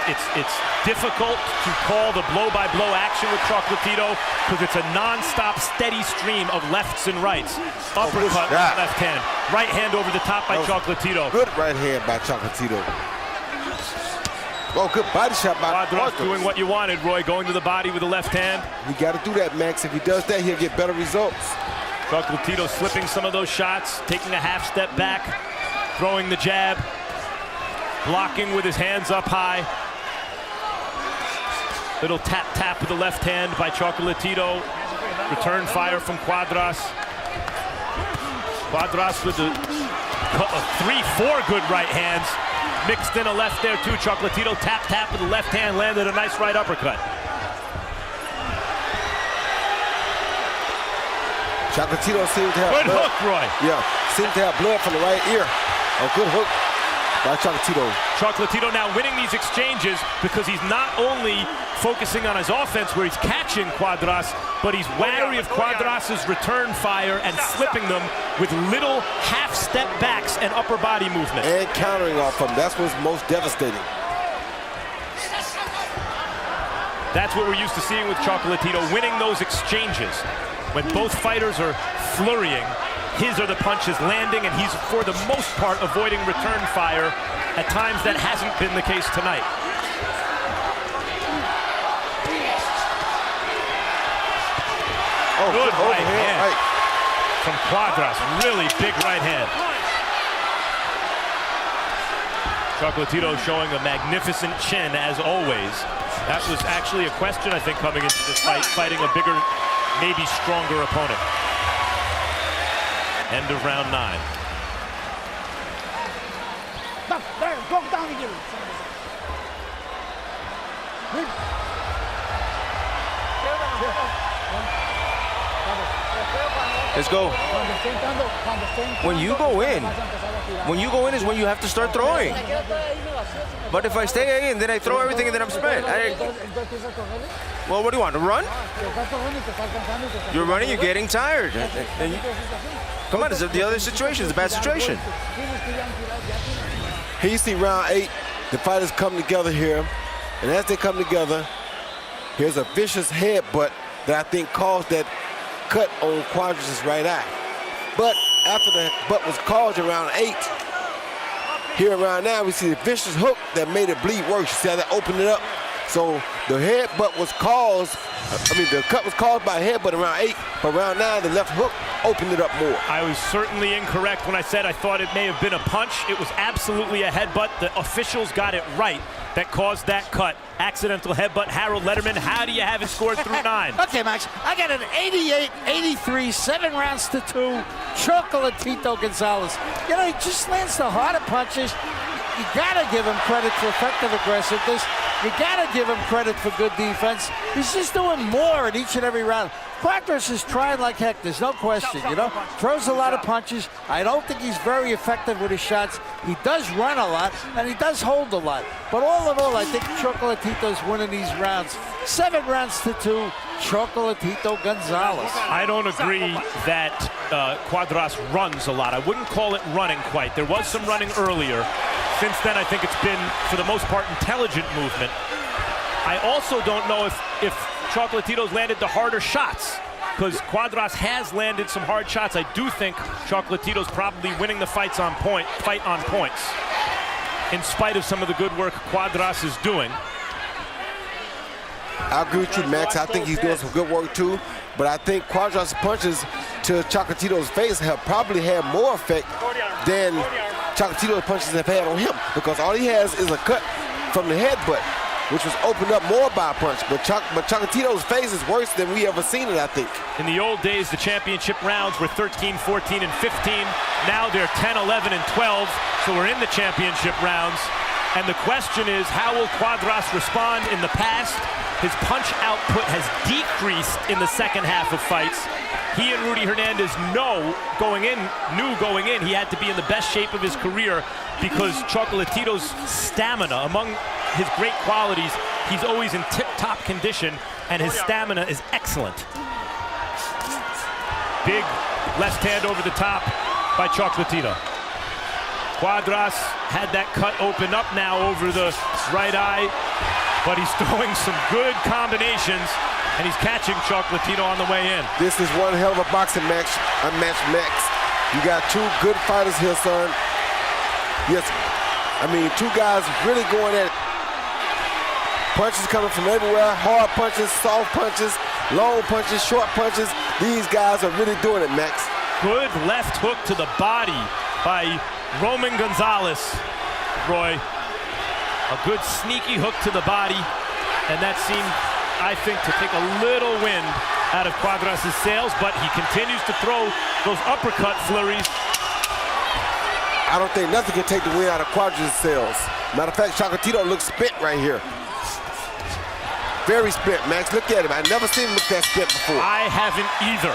It's difficult to call the blow-by-blow action with Chocolatito because it's a non-stop, steady stream of lefts and rights. Uppercut, left hand. Right hand over the top by Chocolatito. Good right hand by Chocolatito. Oh, good body shot by Cuadras doing what you wanted, Roy, going to the body with the left hand. You got to do that, Max. If he does that, he'll get better results. Chocolatito slipping some of those shots, taking a half step back, throwing the jab, blocking with his hands up high. Little tap with the left hand by Chocolatito. Return fire from Cuadras. Cuadras with the 3-4 good right hands. Mixed in a left there too. Chocolatito tap with the left hand, landed a nice right uppercut. Chocolatito seemed to have good blood. Hook, Roy. Yeah, seemed to have blood from the right ear. A good hook by Chocolatito. Chocolatito now winning these exchanges because he's not only focusing on his offense where he's catching Cuadras, but he's wary of Cuadras' return fire and slipping them with little half-step backs and upper body movement. And countering off them. That's what's most devastating. That's what we're used to seeing with Chocolatito, winning those exchanges. When both fighters are flurrying, his are the punches landing, and he's, for the most part, avoiding return fire. At times, that hasn't been the case tonight. Oh, good right hand right from Cuadras. Really big right hand. Chocolatito showing a magnificent chin, as always. That was actually a question, I think, coming into this fight, fighting a bigger, maybe stronger opponent. End of round 9. Let's go. When you go in is when you have to start throwing. But if I stay in, then I throw everything and then I'm spent. Well, what do you want, to run? You're running, you're getting tired. Come on, it's the other situation. It's a bad situation. Here you see round 8. The fighters come together here. And as they come together, here's a vicious headbutt that I think caused that cut on Cuadras' right eye. But after the butt was caused around 8, here around now we see the vicious hook that made it bleed worse. You see how that opened it up? So the headbutt was caused, the cut was caused by a headbutt around 8, but around 9 the left hook opened it up more. I was certainly incorrect when I said I thought it may have been a punch. It was absolutely a headbutt. The officials got it right that caused that cut. Accidental headbutt. Harold Letterman, how do you have it scored through 9? Okay, Max, I got an 88-83, 7 rounds to 2, Chocolatito Gonzalez. You know, he just lands the harder punches. You gotta give him credit for effective aggressiveness. You gotta give him credit for good defense. He's just doing more in each and every round. Cuadras is trying like heck, there's no question, you know? Throws a lot of punches. I don't think he's very effective with his shots. He does run a lot, and he does hold a lot. But all in all, I think Chocolatito's winning these rounds. 7 rounds to 2, Chocolatito Gonzalez. I don't agree that Cuadras runs a lot. I wouldn't call it running quite. There was some running earlier. Since then, I think it's been, for the most part, intelligent movement. I also don't know if Chocolatito's landed the harder shots. because Cuadras has landed some hard shots. I do think Chocolatito's probably winning the fight on points, in spite of some of the good work Cuadras is doing. I agree with you, Max. I think he's doing some good work too, but I think Cuadras' punches to Chocolatito's face have probably had more effect than Chocolatito's punches have had on him, because all he has is a cut from the headbutt, which was opened up more by a punch. But Chocolatito's face is worse than we ever seen it, I think. In the old days, the championship rounds were 13, 14, and 15. Now they're 10, 11, and 12, so we're in the championship rounds. And the question is, how will Cuadras respond? In the past, his punch output has decreased in the second half of fights. He and Rudy Hernandez knew going in he had to be in the best shape of his career, because Chocolatito's stamina, among his great qualities, he's always in tip-top condition, and his stamina is excellent. Big left hand over the top by Chocolatito. Cuadras had that cut open up now over the right eye, but he's throwing some good combinations, and he's catching Chocolatito on the way in. This is one hell of a boxing match, unmatched Max. You got two good fighters here, son. Yes, I mean, two guys really going at it. Punches coming from everywhere, hard punches, soft punches, long punches, short punches. These guys are really doing it, Max. Good left hook to the body by Roman Gonzalez, Roy. A good sneaky hook to the body, and that seemed, I think, to take a little wind out of Cuadras' sails, but he continues to throw those uppercut flurries. I don't think nothing can take the wind out of Cuadras' sails. Matter of fact, Chocolatito looks spent right here. Very spent, Max. Look at him. I've never seen him look that spent before. I haven't either.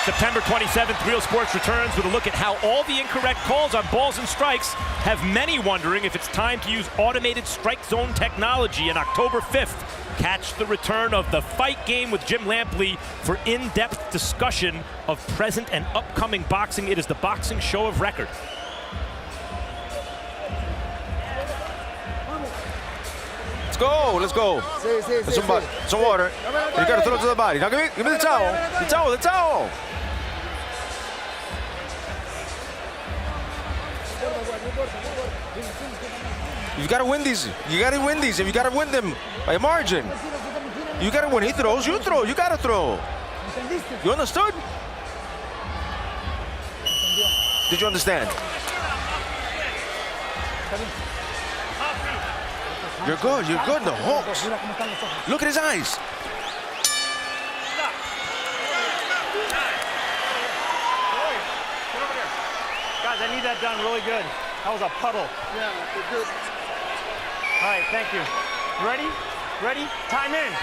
September 27th, Real Sports returns with a look at how all the incorrect calls on balls and strikes have many wondering if it's time to use automated strike zone technology. And October 5th, catch the return of The Fight Game with Jim Lampley for in-depth discussion of present and upcoming boxing. It is the boxing show of record. Let's go, let's go. Some water. You gotta throw it to the body. Now give me the towel. The towel. You gotta win these. You gotta win these, and you gotta win them by a margin. You gotta, when he throws, you throw. You gotta throw. You understood? Did you understand? You're good, the hooks. Look at his eyes. Guys, I need that done really good. That was a puddle. Yeah, good. All right, thank you. Ready? Ready? Time in.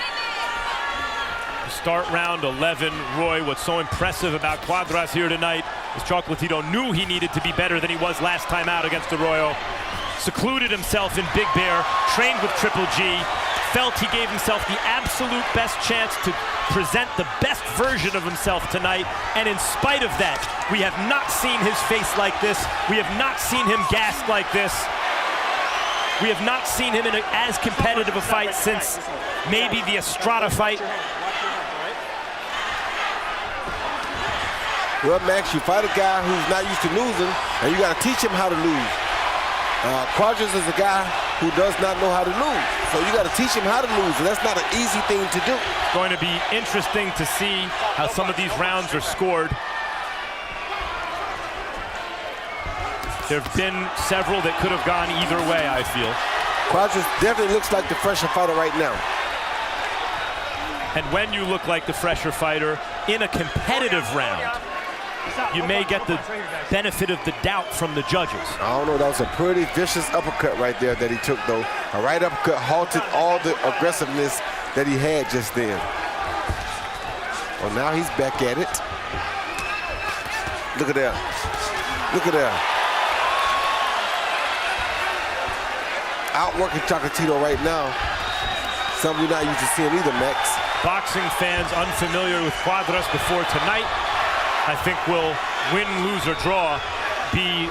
Start round 11. Roy, what's so impressive about Cuadras here tonight is Chocolatito knew he needed to be better than he was last time out against Arroyo. Secluded himself in Big Bear, trained with Triple G, felt he gave himself the absolute best chance to present the best version of himself tonight, and in spite of that, we have not seen his face like this. We have not seen him gassed like this. We have not seen him in as competitive a fight since maybe the Estrada fight. Well, Max, you fight a guy who's not used to losing, and you got to teach him how to lose. Cuadras is a guy who does not know how to lose, so you got to teach him how to lose, and that's not an easy thing to do. It's going to be interesting to see how some of these rounds are scored. There have been several that could have gone either way, I feel. Cuadras definitely looks like the fresher fighter right now. And when you look like the fresher fighter in a competitive round, you may get the benefit of the doubt from the judges. I don't know, that was a pretty vicious uppercut right there that he took, though. A right uppercut halted all the aggressiveness that he had just then. Well, now he's back at it. Look at that. Look at that. Outworking Chocolatito right now. Something we're not used to seeing either, Max. Boxing fans unfamiliar with Cuadras before tonight, I think will win, lose, or draw, be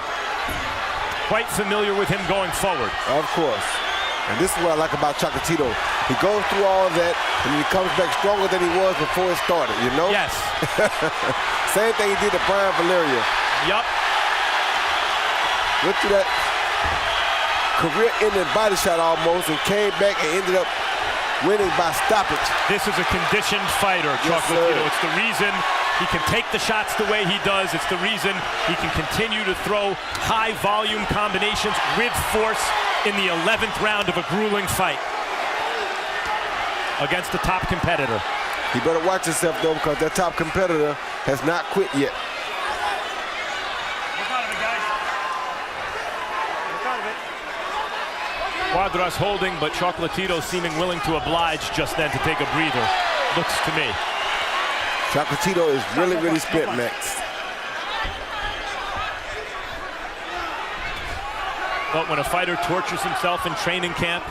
quite familiar with him going forward. Of course. And this is what I like about Chocolatito. He goes through all of that, and he comes back stronger than he was before it started, you know? Yes. Same thing he did to Brian Valeria. Yup. Went through that career-ending body shot almost and came back and ended up winning by stoppage. This is a conditioned fighter, Yes, Chocolatito. sir. It's the reason he can take the shots the way he does. It's the reason he can continue to throw high-volume combinations with force in the 11th round of a grueling fight against a top competitor. He better watch himself, though, because that top competitor has not quit yet. Cuadras holding, but Chocolatito seeming willing to oblige just then to take a breather. Looks to me. Chocolatito is really spent, Max. But when a fighter tortures himself in training camp,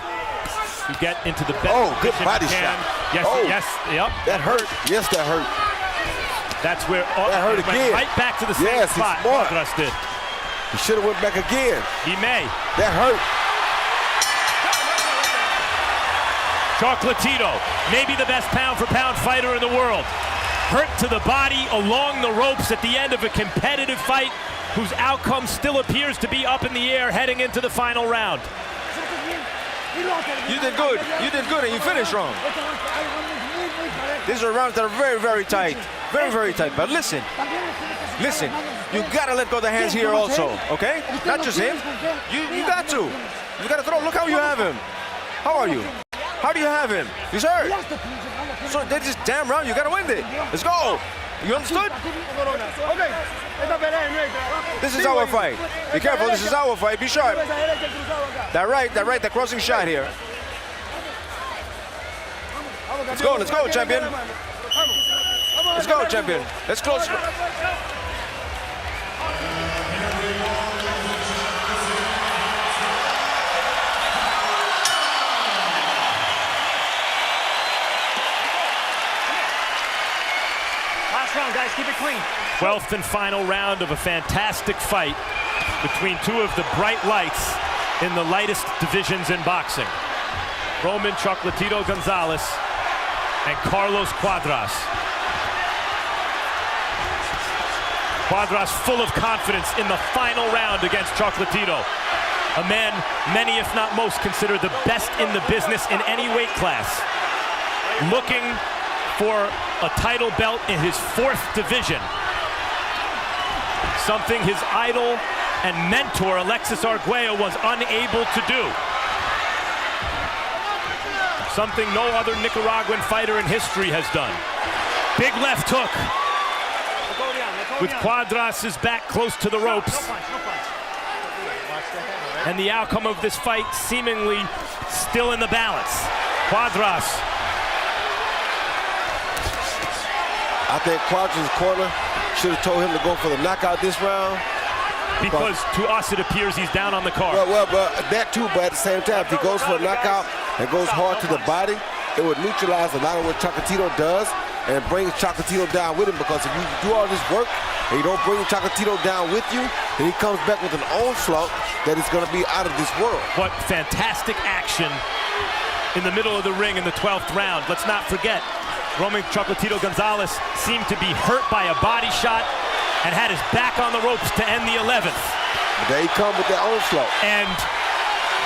you get into the best Good position body you can. shot. Yes, yes, yep. That hurt. Yes, that hurt. That's where That hurt it went again. right back to the same Yes, he's spot. smart. Cuadras did. He should have went back again. He may. That hurt. Chocolatito, maybe the best pound-for-pound fighter in the world. Hurt to the body along the ropes at the end of a competitive fight whose outcome still appears to be up in the air heading into the final round. You did good. You did good, and you finished strong. These are rounds that are very tight. Very tight. But listen. You gotta let go of the hands here also, okay? Not just him. You got to. You gotta throw. Look how you have him. How are you? How do you have him? He's hurt. So they just damn round. You gotta win it. Let's go. You understood? This is our fight. Be careful. This is our fight. Be sharp. That right. The crossing shot here. Let's go, champion. Let's go, champion. Let's close. Last round, guys, keep it clean. 12th and final round of a fantastic fight between two of the bright lights in the lightest divisions in boxing. Roman Chocolatito Gonzalez and Carlos Cuadras. Cuadras full of confidence in the final round against Chocolatito. A man many, if not most, consider the best in the business in any weight class. Looking for a title belt in his 4th division. Something his idol and mentor, Alexis Arguello, was unable to do. Something no other Nicaraguan fighter in history has done. Big left hook. With Cuadras' back close to the ropes. And the outcome of this fight seemingly still in the balance. Cuadras. I think Cuadras' corner should have told him to go for the knockout this round. Because to us it appears he's down on the card. Well, that too, but at the same time, if he goes for a knockout and goes hard to the body, it would neutralize a lot of what Chocolatito does and brings Chocolatito down with him, because if you do all this work and you don't bring Chocolatito down with you, then he comes back with an onslaught that is going to be out of this world. What fantastic action in the middle of the ring in the 12th round. Let's not forget, Roman Chocolatito Gonzalez seemed to be hurt by a body shot and had his back on the ropes to end the 11th. But there he comes with that onslaught. And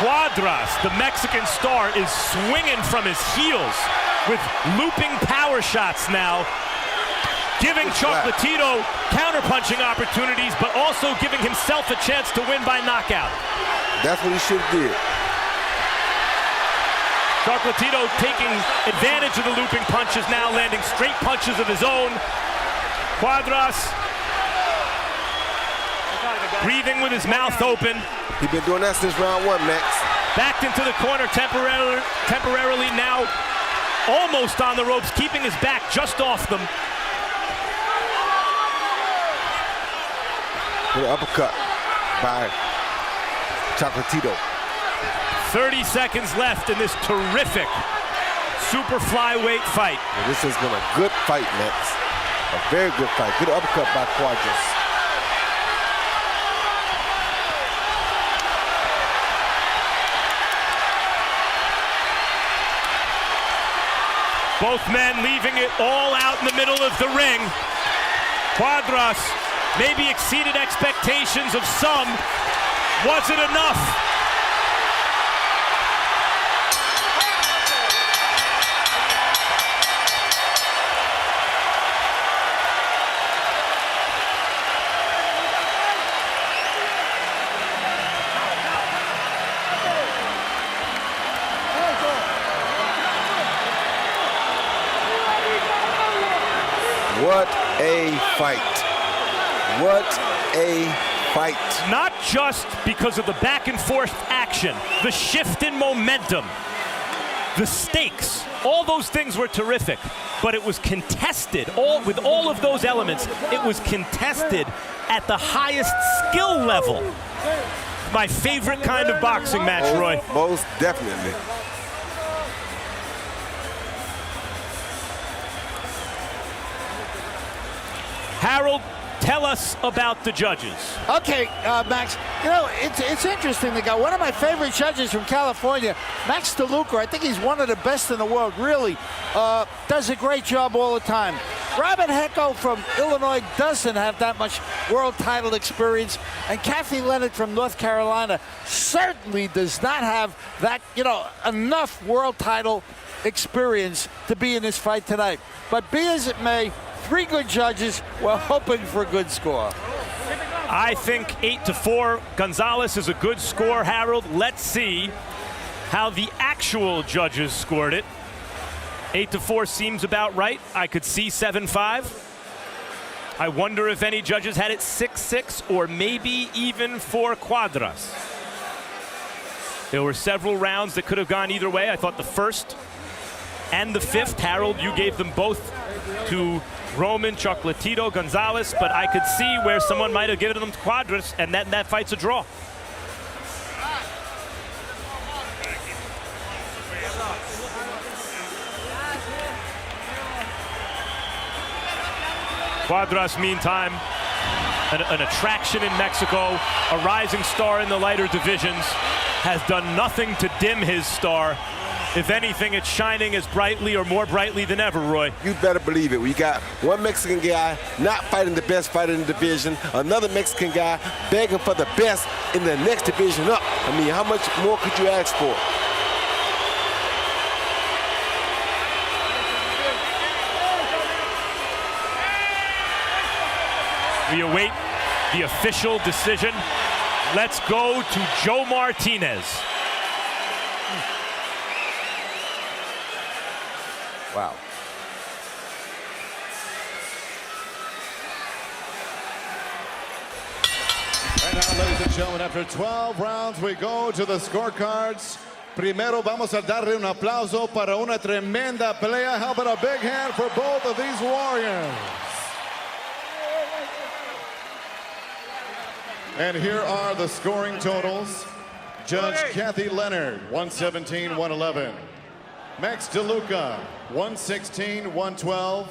Cuadras, the Mexican star, is swinging from his heels with looping power shots now, giving Chocolatito counterpunching opportunities, but also giving himself a chance to win by knockout. That's what he should have did. Chocolatito taking advantage of the looping punches now, landing straight punches of his own. Cuadras breathing with his mouth open. He's been doing that since round 1, Max. Backed into the corner temporarily now, almost on the ropes, keeping his back just off them. With an uppercut by Chocolatito. 30 seconds left in this terrific super flyweight fight. And this has been a good fight, Max. A very good fight. Good uppercut by Cuadras. Both men leaving it all out in the middle of the ring. Cuadras maybe exceeded expectations of some. Was it enough? What a fight. What a fight. Not just because of the back and forth action, the shift in momentum, the stakes, all those things were terrific, but it was contested, with all of those elements, it was contested at the highest skill level. My favorite kind of boxing match, Roy. Most definitely. Harold, tell us about the judges. Okay, Max, you know, it's interesting. They got one of my favorite judges from California, Max DeLuca. I think he's one of the best in the world, really. Does a great job all the time. Robert Hecko from Illinois doesn't have that much world title experience. And Cathy Leonard from North Carolina certainly does not have that, you know, enough world title experience to be in this fight tonight. But be as it may, 3 good judges. We're hoping for a good score. I think 8-4. Gonzalez is a good score, Harold. Let's see how the actual judges scored it. 8-4 seems about right. I could see 7-5. I wonder if any judges had it 6-6 or maybe even 4 Cuadras. There were several rounds that could have gone either way. I thought the first and the fifth, Harold, you gave them both to Roman, Chocalatito, Gonzalez, but I could see where someone might have given them to Cuadras, and that fight's a draw. Cuadras, meantime, an attraction in Mexico, a rising star in the lighter divisions, has done nothing to dim his star. If anything, it's shining as brightly or more brightly than ever, Roy. You better believe it. We got one Mexican guy not fighting the best fighter in the division, another Mexican guy begging for the best in the next division up. I mean, how much more could you ask for? We await the official decision. Let's go to Joe Martinez. Wow. Right now, ladies and gentlemen, after 12 rounds, we go to the scorecards. Primero vamos a darle un aplauso para una tremenda pelea. How about a big hand for both of these warriors? And here are the scoring totals. Judge Cathy Leonard, 117-111. Max DeLuca, 116-112.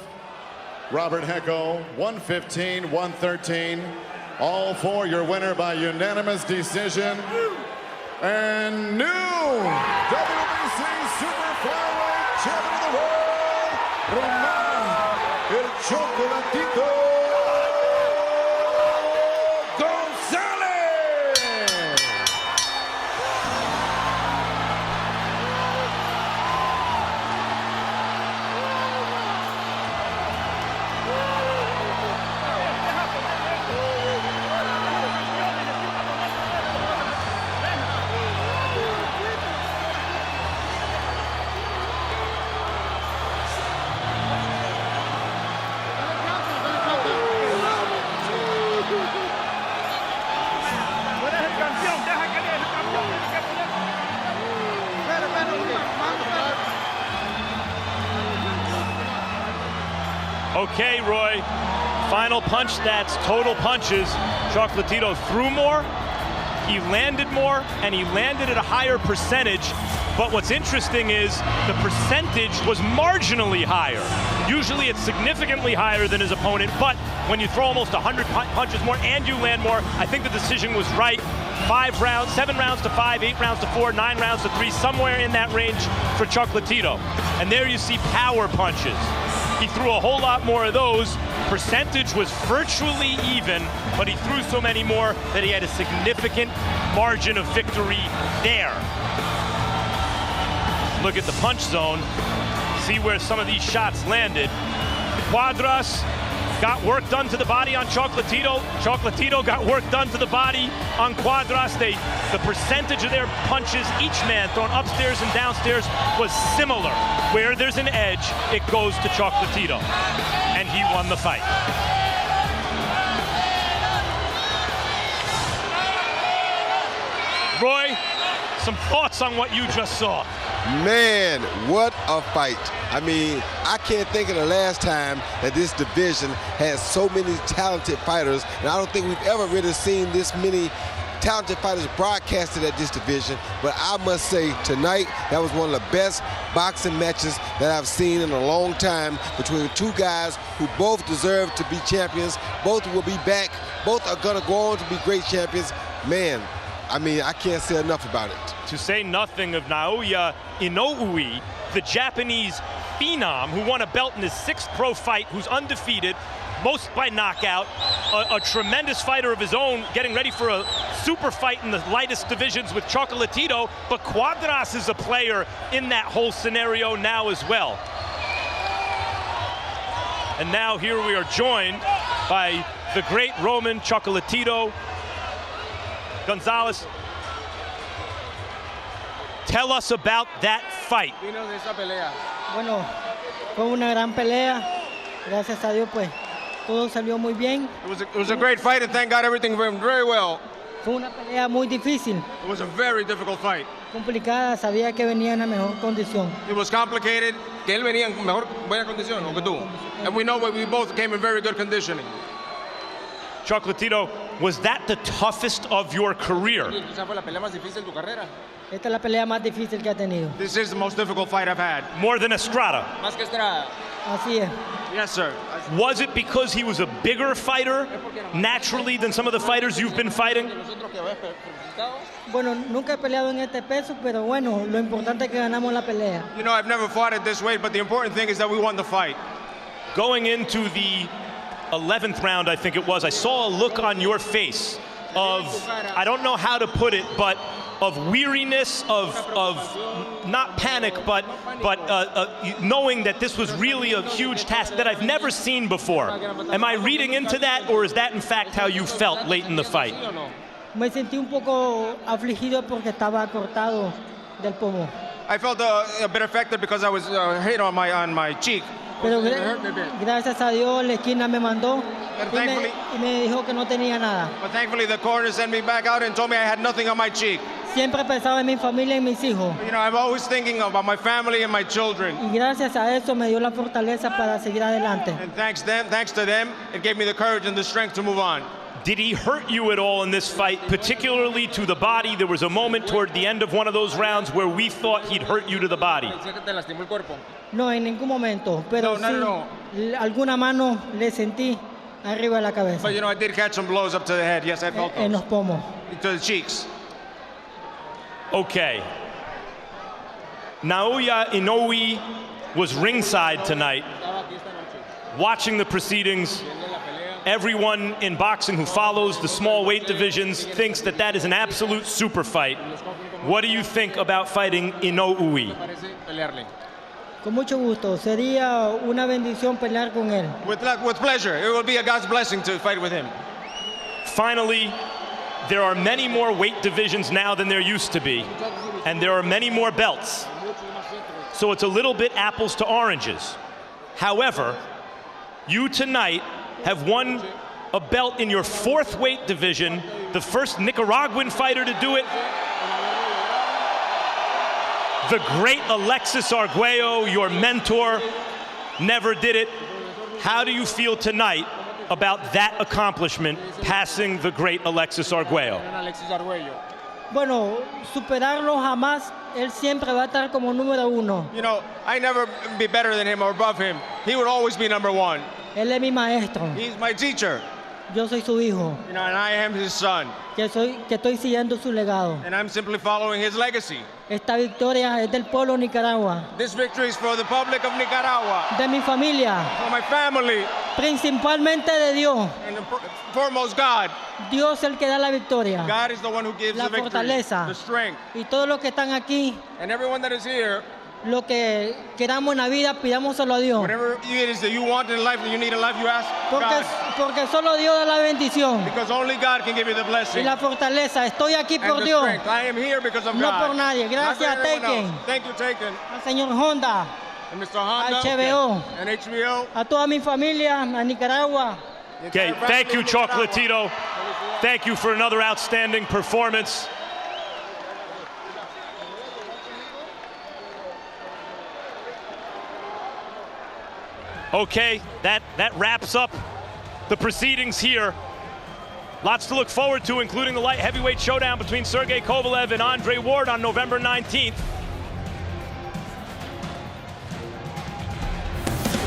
Robert Hecko, 115-113. All 4 your winner by unanimous decision. And new WBC Super Flyweight Champion of the World, Roman El Chocalatito Gonzalez. Okay, Roy, final punch stats, total punches. Chocalatito threw more, he landed more, and he landed at a higher percentage. But what's interesting is the percentage was marginally higher. Usually it's significantly higher than his opponent, but when you throw almost 100 punches more and you land more, I think the decision was right. 7 rounds to 5, 8 rounds to 4, 9 rounds to 3, somewhere in that range for Chocolatito. And there you see power punches. He threw a whole lot more of those. Percentage was virtually even, but he threw so many more that he had a significant margin of victory there. Look at the punch zone. See where some of these shots landed. Cuadras got work done to the body on Chocolatito. Chocolatito got work done to the body on Cuadras. The percentage of their punches, each man thrown upstairs and downstairs, was similar. Where there's an edge, it goes to Chocolatito. And he won the fight. Roy, some thoughts on what you just saw? Man, what a fight. I mean, I can't think of the last time that this division has so many talented fighters, and I don't think we've ever really seen this many talented fighters broadcasted at this division. But I must say, tonight, that was one of the best boxing matches that I've seen in a long time between two guys who both deserve to be champions. Both will be back. Both are going to go on to be great champions. Man, I mean, I can't say enough about it. To say nothing of Naoya Inoue, the Japanese phenom who won a belt in his 6th pro fight, who's undefeated, most by knockout, a tremendous fighter of his own, getting ready for a super fight in the lightest divisions with Chocolatito, but Cuadras is a player in that whole scenario now as well. And now here we are joined by the great Roman Chocolatito Gonzalez. Tell us about that fight. Bueno, fue una gran pelea. Gracias a Dios, pues, todo salió muy bien. It was a great fight, and thank God everything went very well. Fue una pelea muy difícil, It was a very difficult fight. complicada. Sabía que venía en la mejor condición. It was complicated. Que él venía en buena condición, o que tú. And we know we both came in very good conditioning. Chocolatito, was that the toughest of your career? Esa fue la pelea más difícil de tu carrera. Esta es la pelea más difícil que ha tenido. This is the most difficult fight I've had. More than Estrada? Más que Estrada. Así es. Yes, sir. Was it because he was a bigger fighter naturally than some of the fighters you've been fighting? Bueno, nunca he peleado en este peso, pero bueno, lo importante es que ganamos la pelea. You know, I've never fought at this weight, but the important thing is that we won the fight. Going into the 11th round, I think it was, I saw a look on your face of, I don't know how to put it, but of weariness, of not panic, but knowing that this was really a huge task that I've never seen before. Am I reading into that, or is that in fact how you felt late in the fight? Me sentí un poco afligido porque estaba cortado del pomo. I felt a bit affected because I was hit on my cheek. Pero gracias a Dios la esquina me mandó y me dijo que no tenía nada. But thankfully the corner sent me back out and told me I had nothing on my cheek. Siempre pensaba en mi familia y mis hijos. You know, I'm always thinking about my family and my children. Y gracias a eso me dio la fortaleza para seguir adelante. And thanks to them, it gave me the courage and the strength to move on. Did he hurt you at all in this fight, particularly to the body? There was a moment toward the end of one of those rounds where we thought he'd hurt you to the body. No, en ningún momento, pero No. sí, alguna mano le sentí arriba de la cabeza. But you know, I did catch some blows up to the head. Yes, I felt En those. los pomos. To the cheeks. Okay. Naoya Inoue was ringside tonight, watching the proceedings. Everyone in boxing who follows the small weight divisions thinks that that is an absolute super fight. What do you think about fighting Inoue? Con mucho gusto. Sería una bendición pelear con él. With pleasure. It will be a God's blessing to fight with him. Finally, there are many more weight divisions now than there used to be, and there are many more belts. So it's a little bit apples to oranges. However, you tonight have won a belt in your 4th weight division, the first Nicaraguan fighter to do it. The great Alexis Arguello, your mentor, never did it. How do you feel tonight about that accomplishment, passing the great Alexis Arguello? Bueno, superarlo jamás. Él siempre va a estar como número 1. You know, I never be better than him or above him. He would always be number 1. Él es mi maestro. He's my teacher. Yo soy su hijo, and I am his son, que estoy siguiendo su legado. and I'm simply following his legacy. Esta victoria es del pueblo de Nicaragua, This victory is for the public of Nicaragua, de mi familia, for my family, principalmente de Dios. and foremost God. Dios es el que da la victoria, God is the one who gives la the victory, fortaleza. the strength, Y todos los que están aquí, and everyone that is here. lo que queramos en la vida, pidámoselo a Dios. Whatever it is that you want in life, that you need in life, you ask God. Porque solo Dios da la bendición Because only God can give you the y blessing la fortaleza. Estoy aquí and por the Dios, strength. I am here because of no God. por nadie. Not for Gracias, everyone Taken, else. Thank you, Taken. al señor Honda, And Mr. Honda, HBO, and HBO. a toda mi familia, a Nicaragua. Okay, thank you, Chocalatito. Thank you for another outstanding performance. Okay, that wraps up the proceedings here. Lots to look forward to, including the light heavyweight showdown between Sergey Kovalev and Andre Ward on November 19th.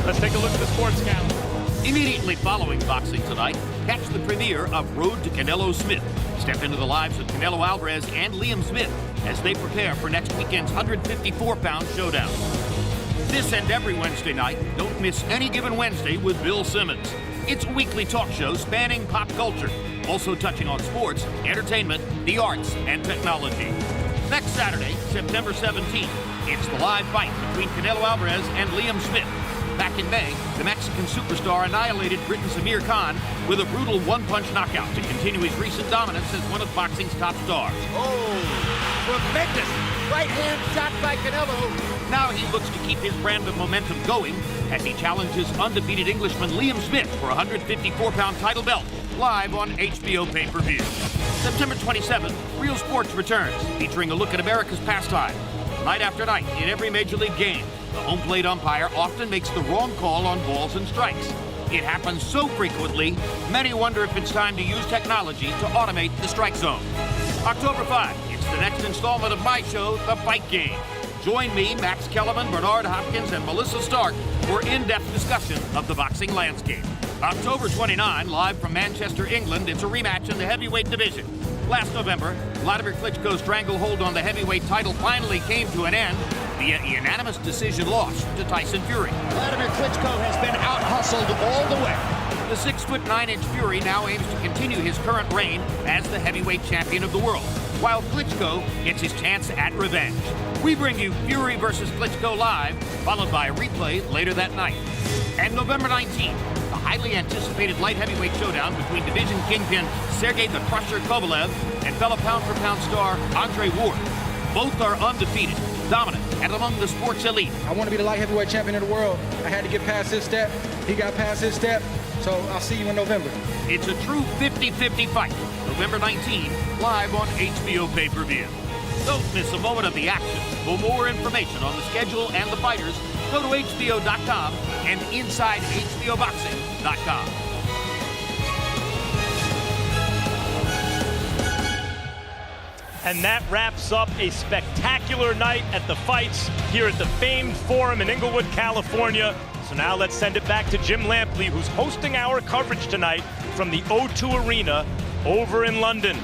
Let's take a look at the sports calendar. Immediately following boxing tonight, catch the premiere of Road to Canelo Smith. Step into the lives of Canelo Alvarez and Liam Smith as they prepare for next weekend's 154-pound showdown. This and every Wednesday night, don't miss Any Given Wednesday with Bill Simmons. It's a weekly talk show spanning pop culture, also touching on sports, entertainment, the arts, and technology. Next Saturday, September 17th, it's the live fight between Canelo Alvarez and Liam Smith. Back in May, the Mexican superstar annihilated Britain's Amir Khan with a brutal one-punch knockout to continue his recent dominance as one of boxing's top stars. Oh, tremendous right hand shot by Canelo. Now he looks to keep his brand of momentum going as he challenges undefeated Englishman Liam Smith for a 154-pound title belt, live on HBO pay-per-view. September 27th, Real Sports returns, featuring a look at America's pastime. Night after night, in every major league game, the home plate umpire often makes the wrong call on balls and strikes. It happens so frequently, many wonder if it's time to use technology to automate the strike zone. October 5, it's the next installment of my show, The Fight Game. Join me, Max Kellerman, Bernard Hopkins, and Melissa Stark for in-depth discussion of the boxing landscape. October 29, live from Manchester, England, it's a rematch in the heavyweight division. Last November, Vladimir Klitschko's stranglehold on the heavyweight title finally came to an end via a unanimous decision loss to Tyson Fury. Vladimir Klitschko has been out-hustled all the way. The 6'9" Fury now aims to continue his current reign as the heavyweight champion of the world, while Klitschko gets his chance at revenge. We bring you Fury versus Klitschko live, followed by a replay later that night. And November 19th, the highly anticipated light heavyweight showdown between division kingpin Sergey the Crusher Kovalev and fellow pound-for-pound star Andre Ward. Both are undefeated, dominant, and among the sport's elite. I want to be the light heavyweight champion of the world. I had to get past his step. He got past his step. So I'll see you in November. It's a true 50-50 fight. November 19, live on HBO pay-per-view. Don't miss a moment of the action. For more information on the schedule and the fighters, go to HBO.com and InsideHBOBoxing.com. And that wraps up a spectacular night at the fights here at the famed Forum in Inglewood, California. So now let's send it back to Jim Lampley, who's hosting our coverage tonight from the O2 Arena over in London.